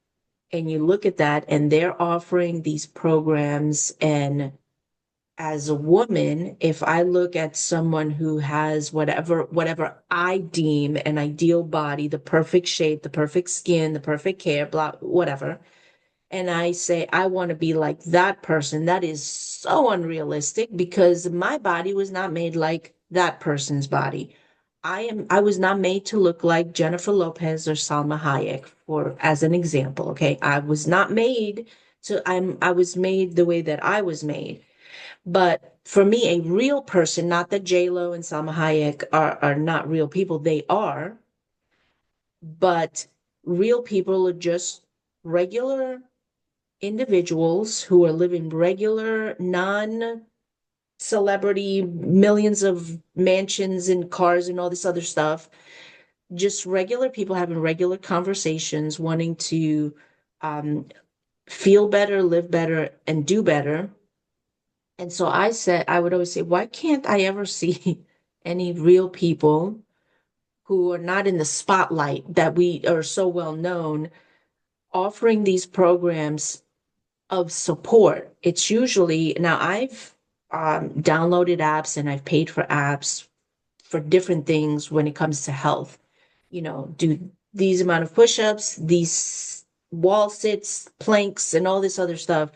And you look at that, and they're offering these programs. And as a woman, if I look at someone who has whatever I deem an ideal body, the perfect shape, the perfect skin, the perfect hair, blah, whatever, and I say I want to be like that person, that is so unrealistic because my body was not made like that person's body. I was not made to look like Jennifer Lopez or Salma Hayek, for as an example. Okay. I was not made I was made the way that I was made. But for me, a real person, not that J Lo and Salma Hayek are not real people, they are, but real people are just regular individuals who are living regular, non celebrity, millions of mansions and cars and all this other stuff. Just regular people having regular conversations, wanting to um, feel better, live better, and do better. And so I would always say, why can't I ever see any real people who are not in the spotlight that we are so well known offering these programs of support? It's usually now I've downloaded apps and I've paid for apps for different things when it comes to health. Do these amount of push-ups, these wall sits, planks, and all this other stuff.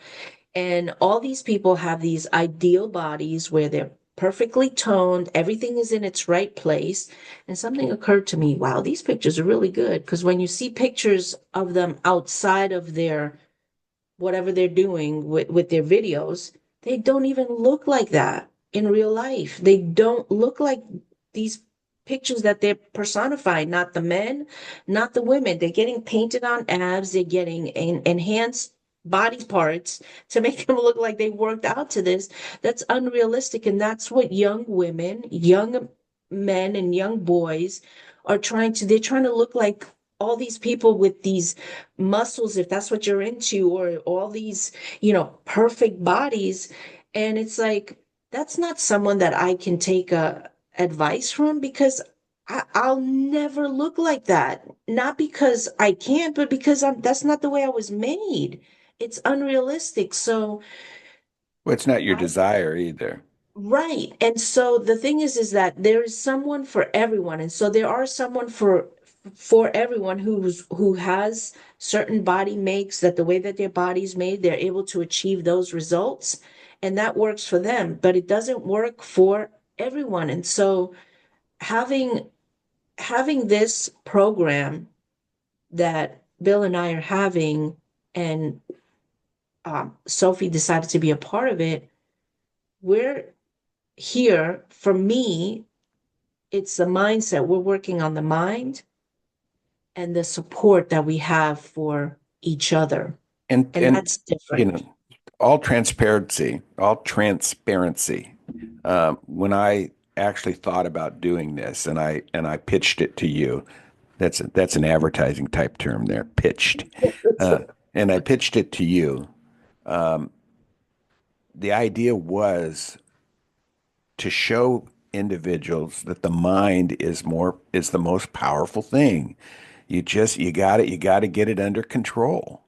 And all these people have these ideal bodies where they're perfectly toned, everything is in its right place. And something occurred to me, wow, these pictures are really good. Because when you see pictures of them outside of their whatever they're doing with their videos, they don't even look like that in real life. They don't look like these pictures that they're personifying, not the men, not the women. They're getting painted on abs, they're getting enhanced body parts to make them look like they worked out to this. That's unrealistic. And that's what young women, young men, and young boys they're trying to look like all these people with these muscles, if that's what you're into, or all these, perfect bodies. And it's like, that's not someone that I can take advice from because I'll never look like that. Not because I can't, but because that's not the way I was made. It's unrealistic. So Well, it's not your I desire either. Right. And so the thing is that there is someone for everyone. And so there are someone for everyone who has certain body makes that the way that their body's made, they're able to achieve those results. and that works for them, but it doesn't work for everyone. And so having having this program that Bill and I are having, and Sophie decided to be a part of it, we're here. For me, it's the mindset. We're working on the mind and the support that we have for each other. And And that's you different. know, all transparency. When I actually thought about doing this, and I pitched it to you, that's an advertising type term there, pitched, uh, and I pitched it to you. Um, the idea was to show individuals that the mind is the most powerful thing. You got to get it under control.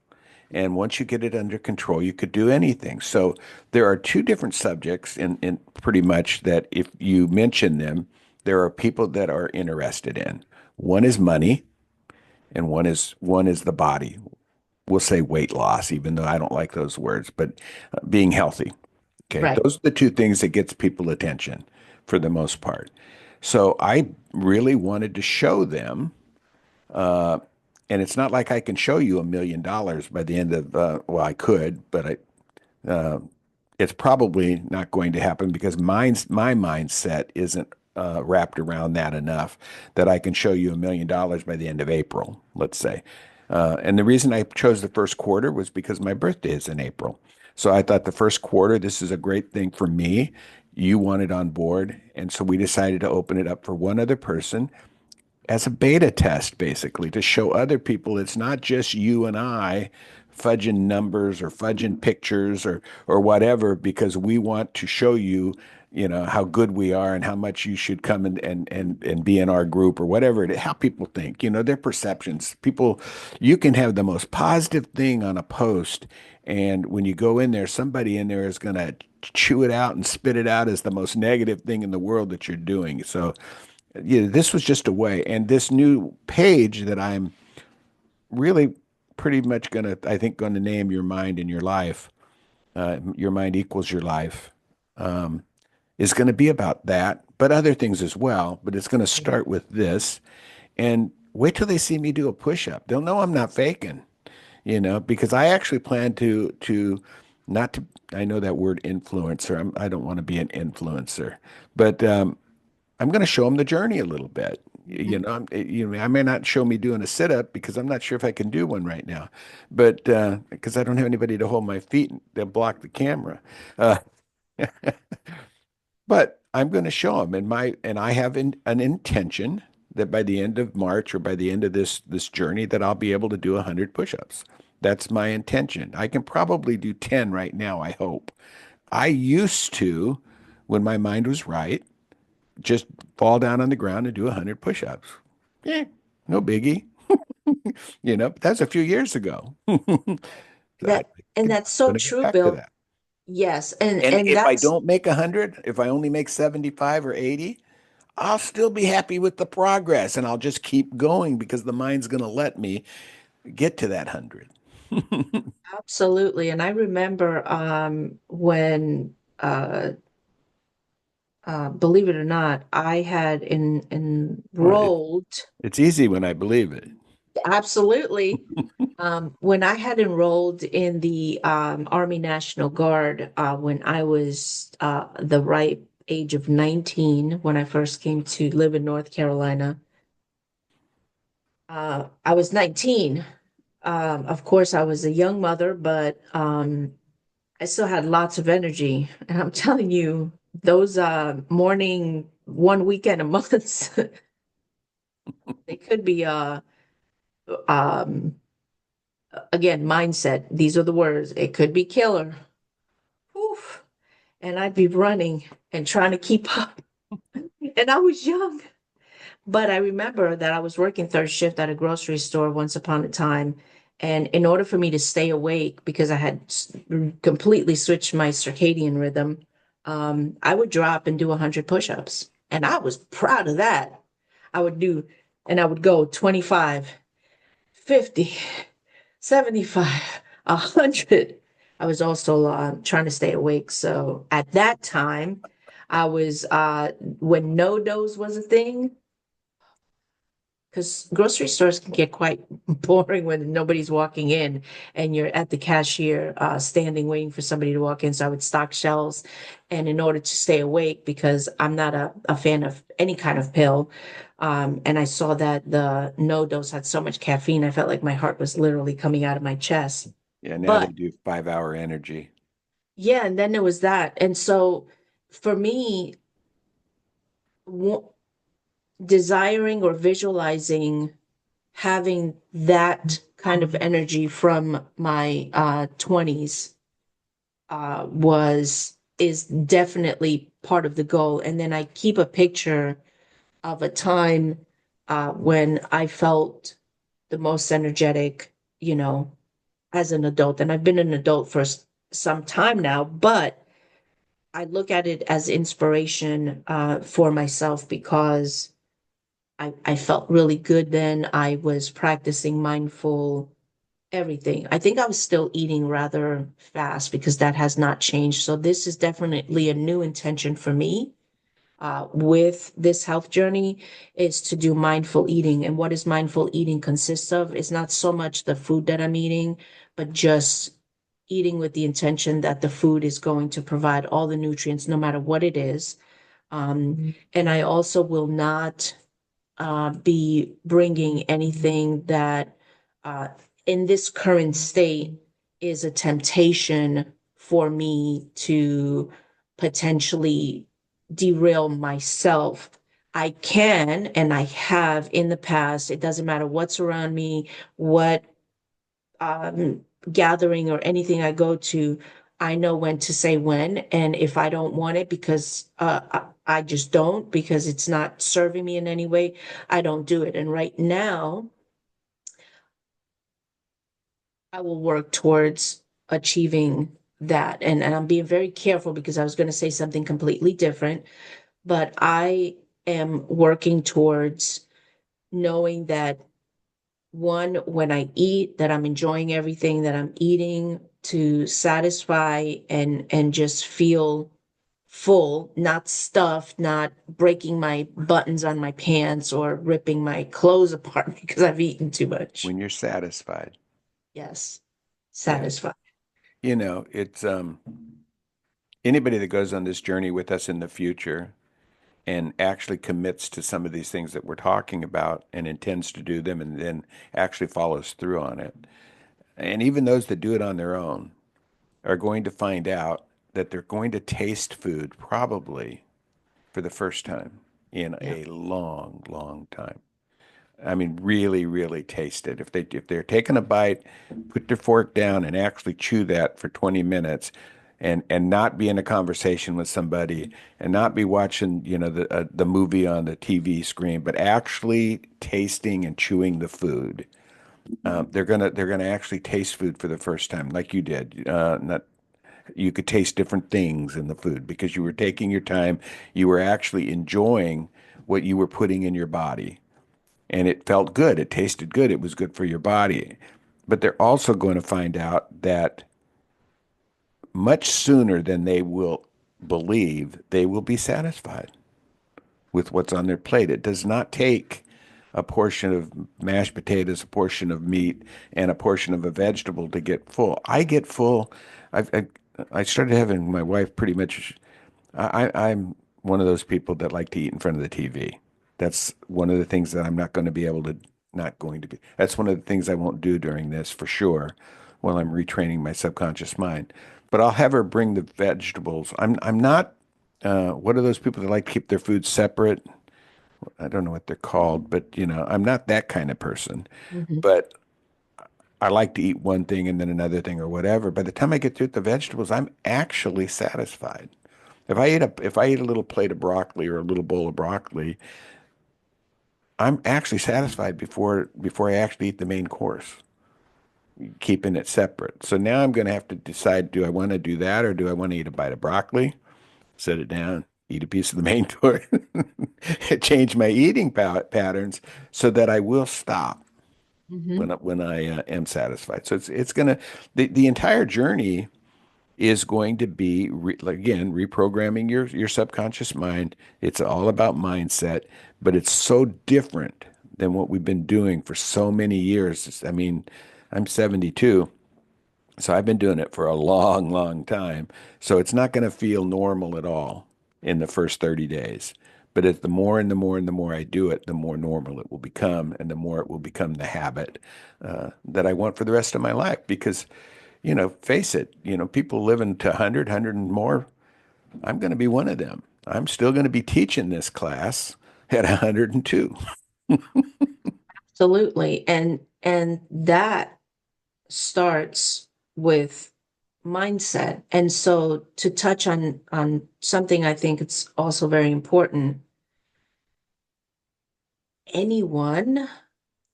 And once you get it under control, you could do anything. So there are two different subjects in pretty much that if you mention them, there are people that are interested in. One is money and one is the body. We'll say weight loss, even though I don't like those words, but being healthy. Okay. Right. Those are the two things that gets people attention for the most part. So I really wanted to show them, uh, and it's not like I can show you $1 million by the end of, well, I could, but uh, it's probably not going to happen because my mindset isn't wrapped around that enough that I can show you $1 million by the end of April, let's say. And the reason I chose the first quarter was because my birthday is in April. So I thought the first quarter, this is a great thing for me. You wanted on board. And so we decided to open it up for one other person as a beta test, basically, to show other people it's not just you and I fudging numbers or fudging pictures or whatever, because we want to show you, how good we are and how much you should come and be in our group or whatever how people think, their perceptions. People, you can have the most positive thing on a post, and when you go in there, somebody in there is going to chew it out and spit it out as the most negative thing in the world that you're doing. So yeah, this was just a way. And this new page that I'm really pretty much I think, going to name Your Mind in Your Life, Your Mind Equals Your Life, um, is going to be about that, but other things as well. But it's going to start with this. And wait till they see me do a push up. They'll know I'm not faking, because I actually plan to not to, I know that word influencer. I don't want to be an influencer, but I'm going to show them the journey a little bit. I may not show me doing a sit up because I'm not sure if I can do one right now, but because I don't have anybody to hold my feet, they'll block the camera. Uh, but I'm going to show them, and I have an intention that by the end of March or by the end of this journey that I'll be able to do 100 push-ups. That's my intention. I can probably do 10 right now, I hope. I used to, when my mind was right, just fall down on the ground and do 100 push-ups. Yeah, no biggie. That's a few years ago. I That and think that's so I'm going to get true, back to Bill. that. Yes, and And and if I that's don't make 100, if I only make 75 or 80, I'll still be happy with the progress and I'll just keep going because the mind's going to let me get to that 100. absolutely. And I remember when believe it or not, I had Well, enrolled it's easy when I believe it. absolutely. When I had enrolled in the Army National Guard, when I was the right age of 19, when I first came to live in North Carolina, I was 19. Of course, I was a young mother, but I still had lots of energy. And I'm telling you, those morning, one weekend a month, they could be um, again, mindset. These are the words. It could be killer. Oof. And I'd be running and trying to keep up. And I was young. But I remember that I was working third shift at a grocery store once upon a time. And in order for me to stay awake, because I had completely switched my circadian rhythm, I would drop and do 100 push-ups. And I was proud of that. I would do, and I would go 25, 50, 75, 100. I was also trying to stay awake. So at that time, I was when no dose was a thing, because grocery stores can get quite boring when nobody's walking in and you're at the cashier standing waiting for somebody to walk in. So I would stock shelves. And in order to stay awake, because I'm not a fan of any kind of pill, and I saw that the no dose had so much caffeine, I felt like my heart was literally coming out of my chest. Yeah, now they But do 5 hour energy. yeah, and then there was that. And so for me, wa- desiring or visualizing having that kind of energy from my 20s was is definitely part of the goal. And then I keep a picture of a time when I felt the most energetic, you know, as an adult. And I've been an adult for some time now, but I look at it as inspiration for myself because I felt really good then. I was practicing mindful everything. I think I was still eating rather fast because that has not changed. So this is definitely a new intention for me with this health journey is to do mindful eating. And what is mindful eating consists of is not so much the food that I'm eating, but just eating with the intention that the food is going to provide all the nutrients, no matter what it is. And I also will not be bringing anything that uh, in this current state is a temptation for me to potentially derail myself. I can, and I have in the past. It doesn't matter what's around me, what um, gathering or anything I go to, I know when to say when. And if I don't want it because I just don't, because it's not serving me in any way, I don't do it. And right now, I will work towards achieving that. And I'm being very careful because I was going to say something completely different, but I am working towards knowing that one, when I eat, that I'm enjoying everything that I'm eating to satisfy and just feel full, not stuffed, not breaking my buttons on my pants or ripping my clothes apart because I've eaten too much. When you're satisfied. Yes, Yeah. satisfied. It's anybody that goes on this journey with us in the future and actually commits to some of these things that we're talking about and intends to do them and then actually follows through on it. And even those that do it on their own are going to find out that they're going to taste food probably for the first time in Yeah. a long, long time. I mean, really, really taste it. If they're taking a bite, put their fork down and actually chew that for 20 minutes and not be in a conversation with somebody and not be watching, the movie on the TV screen, but actually tasting and chewing the food. They're gonna actually taste food for the first time, like you did. Not You could taste different things in the food because you were taking your time. You were actually enjoying what you were putting in your body and it felt good. It tasted good. It was good for your body. But they're also going to find out that much sooner than they will believe, they will be satisfied with what's on their plate. It does not take a portion of mashed potatoes, a portion of meat, and a portion of a vegetable to get full. I get full. I started having my wife pretty much. I'm one of those people that like to eat in front of the TV. That's one of the things that I'm not going to be able to, not going to be. That's one of the things I won't do during this for sure while I'm retraining my subconscious mind. But I'll have her bring the vegetables. I'm not what are those people that like to keep their food separate? I don't know what they're called, but I'm not that kind of person. Mhm. But I like to eat one thing and then another thing or whatever. By the time I get through with the vegetables, I'm actually satisfied. If I eat a little plate of broccoli or a little bowl of broccoli, I'm actually satisfied before I actually eat the main course, keeping it separate. So now I'm going to have to decide, do I want to do that or do I want to eat a bite of broccoli, set it down, eat a piece of the main course, change my eating patterns so that I will stop Mhm. when I am satisfied. So it's gonna the entire journey. is going to be again reprogramming your subconscious mind. It's all about mindset, but it's so different than what we've been doing for so many years. I mean, I'm 72, so I've been doing it for a long, long time. So it's not going to feel normal at all in the first 30 days. But it's the more and the more and the more I do it, the more normal it will become, and the more it will become the habit that I want for the rest of my life. Because, face it, people living to 100, and more, I'm going to be one of them. I'm still going to be teaching this class at 102. Absolutely. And that starts with mindset. And so to touch on something I think it's also very important, anyone,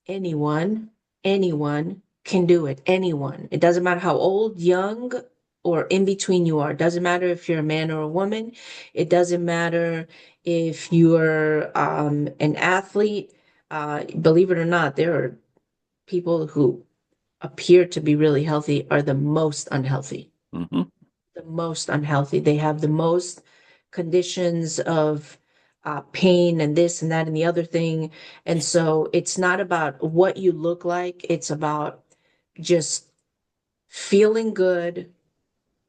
anyone, anyone can do it. Anyone. It doesn't matter how old, young, or in between you are. It doesn't matter if you're a man or a woman. It doesn't matter if you're an athlete. Believe it or not, there are people who appear to be really healthy are the most unhealthy. Hmm. The most unhealthy. They have the most conditions of pain and this and that and the other thing. And so it's not about what you look like, it's about just feeling good,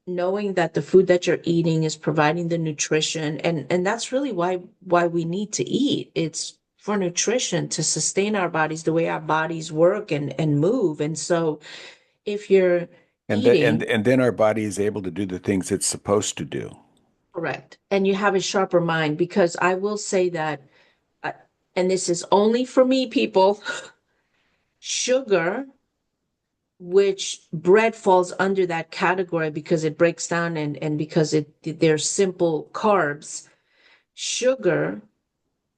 knowing that the food that you're eating is providing the nutrition. And that's really why we need to eat. It's for nutrition to sustain our bodies the way our bodies work and move. And so if you're And then and eating and then our body is able to do the things it's supposed to do. correct, and you have a sharper mind, because I will say that, uh, and this is only for me, people, sugar, which bread falls under that category because it breaks down and because they're simple carbs. Sugar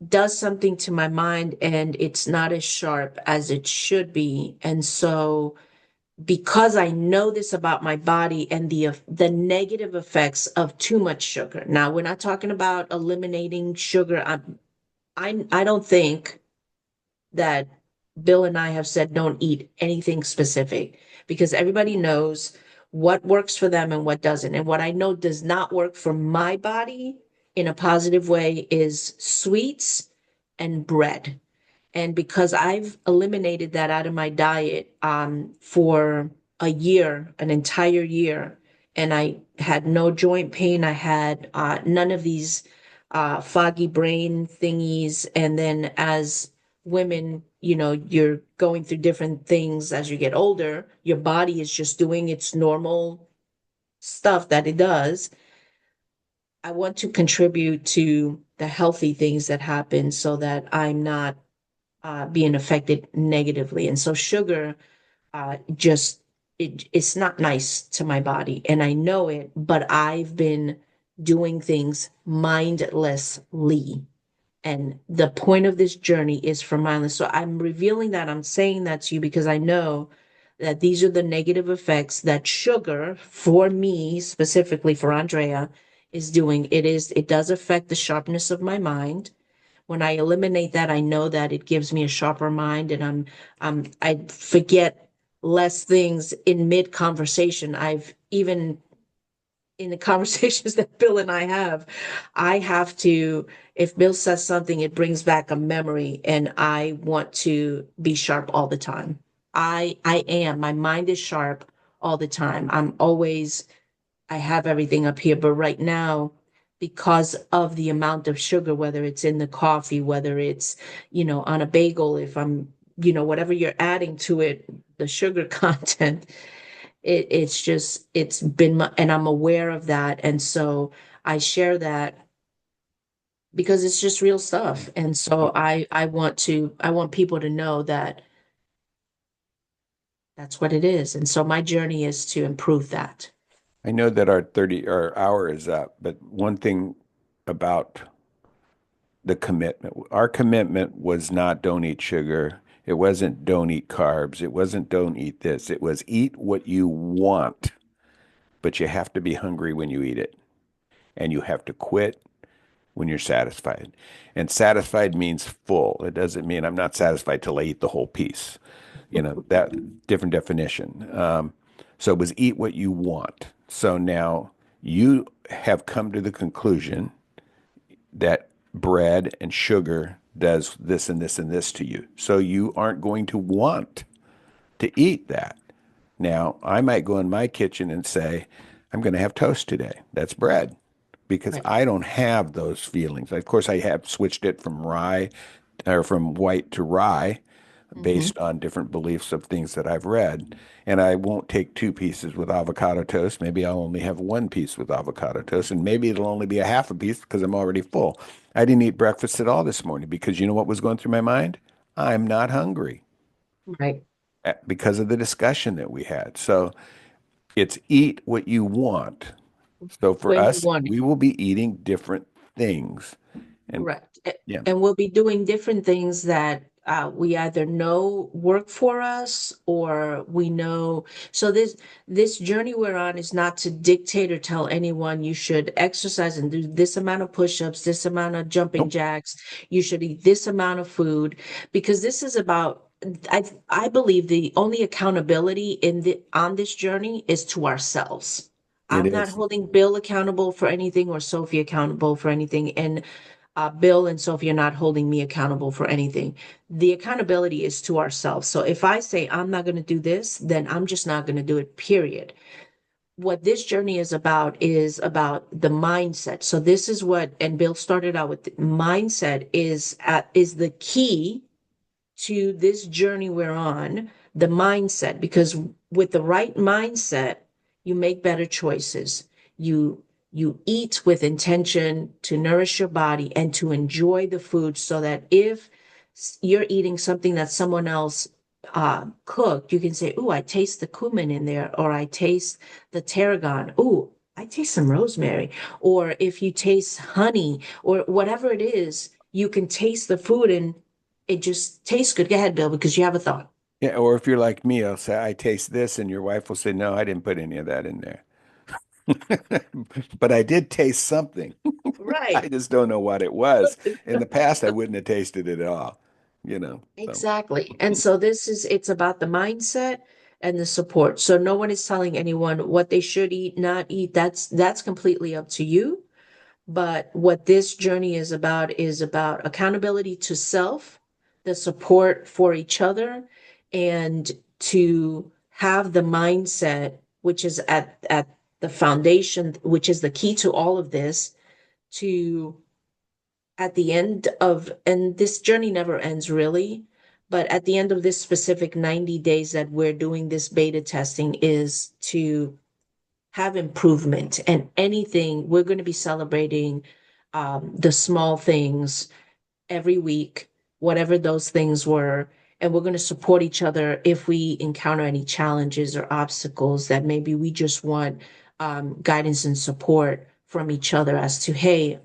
does something to my mind and it's not as sharp as it should be. And so because I know this about my body and the negative effects of too much sugar. Now, we're not talking about eliminating sugar. I don't think that Bill and I have said don't eat anything specific, because everybody knows what works for them and what doesn't. And what I know does not work for my body in a positive way is sweets and bread. And because I've eliminated that out of my diet for a year, an entire year, and I had no joint pain, I had none of these foggy brain thingies. And then as women, you're going through different things as you get older, your body is just doing its normal stuff that it does. I want to contribute to the healthy things that happen so that I'm not being affected negatively. And so sugar just it's not nice to my body, and I know it, but I've been doing things mindlessly. And the point of this journey is for mindless. So I'm revealing that, I'm saying that to you because I know that these are the negative effects that sugar, for me, specifically for Andrea, is doing. It does affect the sharpness of my mind. When I eliminate that, I know that it gives me a sharper mind, and I forget less things in mid conversation. I've even in the conversations that Bill and I have, I have to, if Bill says something, it brings back a memory, and I want to be sharp all the time. My mind is sharp all the time. I have everything up here, but right now, because of the amount of sugar, whether it's in the coffee, whether it's, on a bagel, if I'm, whatever you're adding to it, the sugar content, it's just, it's been, and I'm aware of that. And so I share that because it's just real stuff. And so I want people to know that that's what it is. And so my journey is to improve that. I know that our hour is up, but one thing about the commitment, our commitment was not don't eat sugar. It wasn't don't eat carbs. It wasn't don't eat this. It was eat what you want, but you have to be hungry when you eat it. And you have to quit when you're satisfied. And satisfied means full. It doesn't mean I'm not satisfied till I eat the whole piece. That different definition. So it was eat what you want. So now you have come to the conclusion that bread and sugar does this and this and this to you. So you aren't going to want to eat that. Now, I might go in my kitchen and say, I'm going to have toast today. That's bread because Right. I don't have those feelings. Of course, I have switched it from rye or from white to rye Hmm. based on different beliefs of things that I've read. And I won't take two pieces with avocado toast. Maybe I'll only have one piece with avocado toast, and maybe it'll only be a half a piece because I'm already full. I didn't eat breakfast at all this morning because you know what was going through my mind? I'm not hungry Right. because of the discussion that we had. So it's eat what you want. So for When you us, want it. we will be eating different things. And Correct. yeah, And we'll be doing different things that we either know work for us or we know. So this journey we're on is not to dictate or tell anyone you should exercise and do this amount of push-ups, this amount of jumping nope, jacks, you should eat this amount of food, because this is about. I believe the only accountability in the on this journey is to ourselves. it I'm not is. holding Bill accountable for anything or Sophie accountable for anything. And Bill and Sophie are not holding me accountable for anything. The accountability is to ourselves. So if I say I'm not going to do this, then I'm just not going to do it, period. What this journey is about the mindset. So this is what, and Bill started out with, mindset is the key to this journey we're on, the mindset, because with the right mindset, you make better choices. You you eat with intention to nourish your body and to enjoy the food so that if you're eating something that someone else cooked, you can say, "Ooh, I taste the cumin in there," or "I taste the tarragon." "Ooh, I taste some rosemary." Or if you taste honey or whatever it is, you can taste the food and it just tastes good. Go ahead, Bill, because you have a thought. Yeah, or if you're like me, I'll say, I taste this, and your wife will say, No, I didn't put any of that in there. But I did taste something. I Right. just don't know what it was. In the past, I wouldn't have tasted it at all, you know. So Exactly. And so it's about the mindset and the support. So no one is telling anyone what they should eat, not eat. That's completely up to you. But what this journey is about accountability to self, the support for each other, and to have the mindset, which is at the foundation, which is the key to all of this, to at the end of, and this journey never ends really, but at the end of this specific 90 days that we're doing this beta testing is to have improvement. And anything, we're going to be celebrating the small things every week, whatever those things were. And we're going to support each other if we encounter any challenges or obstacles that maybe we just want guidance and support from each other as to, hey,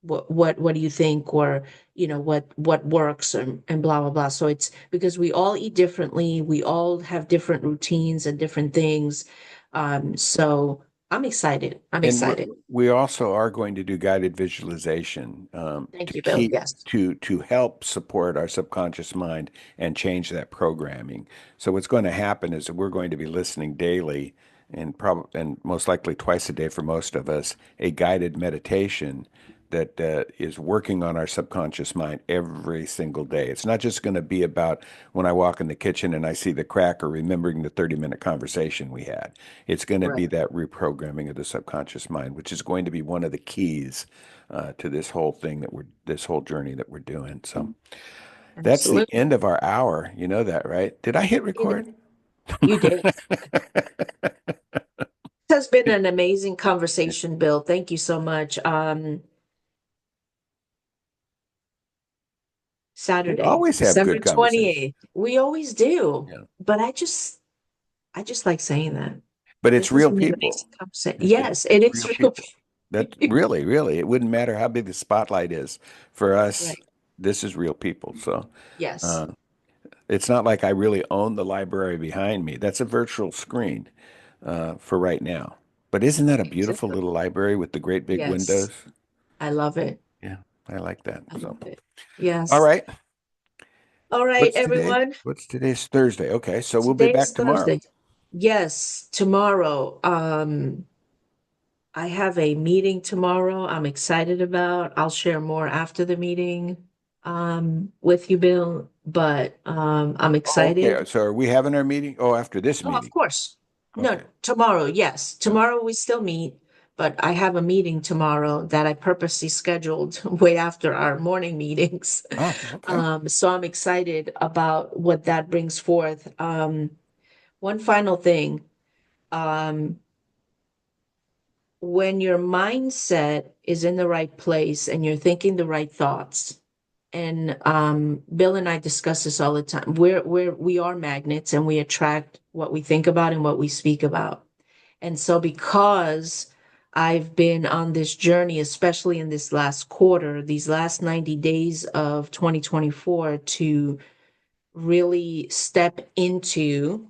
what do you think, or what works, and blah blah blah. So it's because we all eat differently, we all have different routines and different things. So I'm and we're, excited. we also are going to do guided visualization to Thank you, Bill. keep Yes. to help support our subconscious mind and change that programming. So what's going to happen is that we're going to be listening daily and most likely twice a day for most of us, a guided meditation that is working on our subconscious mind every single day. It's not just going to be about when I walk in the kitchen and I see the cracker, remembering the 30-minute conversation we had. It's going to be Right. that reprogramming of the subconscious mind, which is going to be one of the keys to this whole journey that we're doing. So that's the Absolutely. end of our hour. You know that, right? Did I hit You record? did. You did. This has been an amazing conversation, Bill. Thank you so much. We Saturday, always have December good conversation. 28th. We always do. Yeah. But I just like saying that. But it's This has real been an people. amazing conversation. Yes, it It's is real real. people. That really, really, it wouldn't matter how big the spotlight is. For us, Right. this is real people. So Yes. uh, it's not like I really own the library behind me. That's a virtual screen for right now. But isn't that a beautiful Exactly. little library with the great big Yes. windows? I love it. Yeah, I like that. I So, love it. all Yes. right. All right, What's today? everyone. What's today's Thursday? Okay, so we'll be Today is back tomorrow. Thursday. Yes, tomorrow. I have a meeting tomorrow I'm excited about. I'll share more after the meeting with you, Bill, but I'm Oh, excited. okay. So are we having our meeting? Oh, after this Oh, of meeting. course. No, Okay. tomorrow, yes. Okay. Tomorrow we still meet, but I have a meeting tomorrow that I purposely scheduled way after our morning meetings. Oh, okay. So I'm excited about what that brings forth. One final thing. Um, when your mindset is in the right place and you're thinking the right thoughts, and Bill and I discuss this all the time. We are magnets and we attract what we think about and what we speak about. And so because I've been on this journey, especially in this last quarter, these last 90 days of 2024, to really step into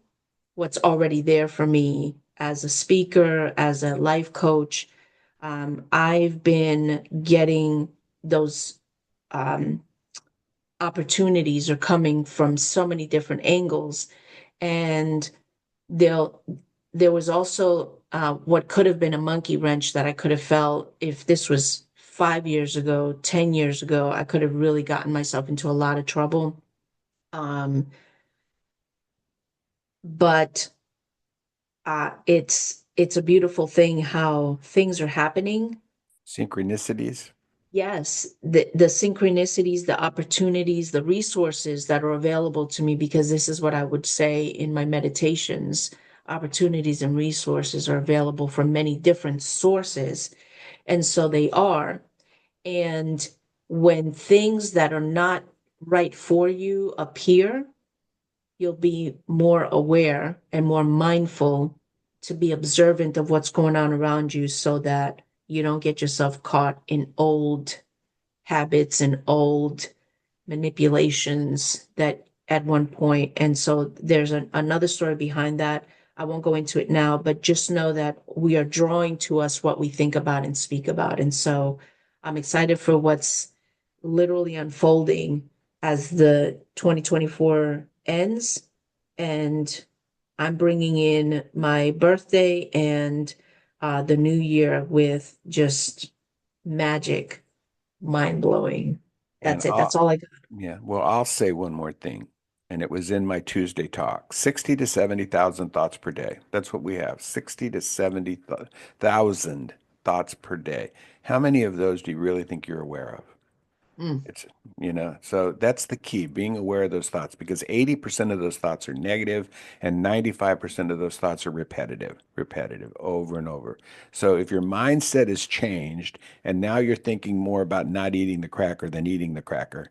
what's already there for me as a speaker, as a life coach. I've been getting those um, opportunities are coming from so many different angles. And they'll, there was also what could have been a monkey wrench that I could have felt if this was 5 years ago, 10 years ago, I could have really gotten myself into a lot of trouble. Um, but it's a beautiful thing how things are happening. Synchronicities. Yes, the synchronicities, the opportunities, the resources that are available to me, because this is what I would say in my meditations. Opportunities and resources are available from many different sources, and so they are. And when things that are not right for you appear, you'll be more aware and more mindful to be observant of what's going on around you so that you don't get yourself caught in old habits and old manipulations that at one point. And so there's another story behind that. I won't go into it now, but just know that we are drawing to us what we think about and speak about. And so I'm excited for what's literally unfolding as the 2024 ends. And I'm bringing in my birthday and the new year with just magic, mind blowing. And That's it. That's all I got. yeah, well, I'll say one more thing. And it was in my Tuesday talk. 60 to 70,000 thoughts per day. That's what we have. 60 to 70,000 thoughts per day. How many of those do you really think you're aware of? Mm, It's, so that's the key, being aware of those thoughts because 80% of those thoughts are negative and 95% of those thoughts are repetitive over and over. So if your mindset is changed and now you're thinking more about not eating the cracker than eating the cracker,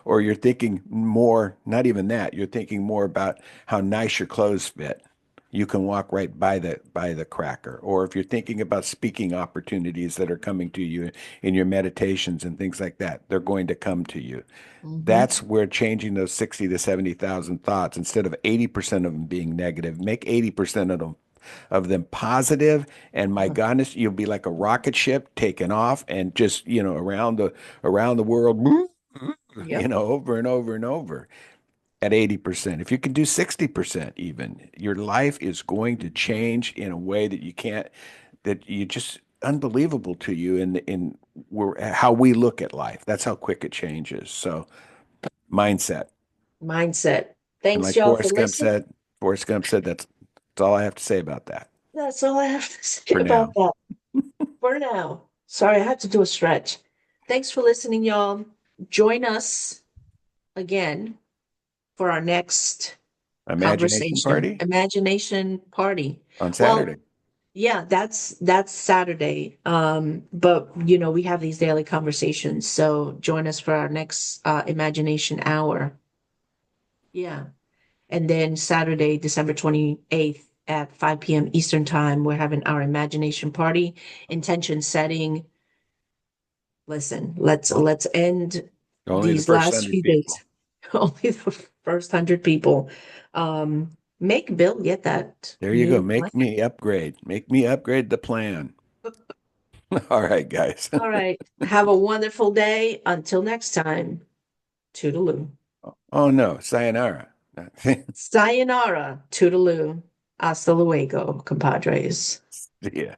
or you're thinking more, not even that, you're thinking more about how nice your clothes fit. You can walk right by the cracker. Or if you're thinking about speaking opportunities that are coming to you in your meditations and things like that, they're going to come to you. hmm That's where changing those 60 to 70,000 thoughts, instead of 80% of them being negative, make 80% of them positive, and my goodness, you'll be like a rocket ship taking off and just, around the world, Yep. over and over and over at 80%. If you can do 60% even, your life is going to change in a way that you just unbelievable to you in how we look at life. That's how quick it changes. So mindset. Mindset. And Thanks, like y'all, for listening. Forrest Gump said, that's all I have to say about that That's all I have to say for about now. that for now. Sorry, I had to do a stretch. Thanks for listening, y'all. Join us again for our next Imagination conversation, party imagination party. on Well, Saturday. yeah, that's Saturday. But we have these daily conversations. So join us for our next imagination hour. Yeah. And then Saturday, December 28th at 5 p.m. Eastern Time, we're having our imagination party, intention setting. Listen, let's end Only the these first last 100 few days. people. Only the first 100 people. Make Bill get that There you go. new plan. Make me upgrade the plan. All right, guys. All right. Have a wonderful day. Until next time. Toodaloo. Oh no, sayonara. Sayonara. Toodaloo. Hasta luego, compadres. Yeah.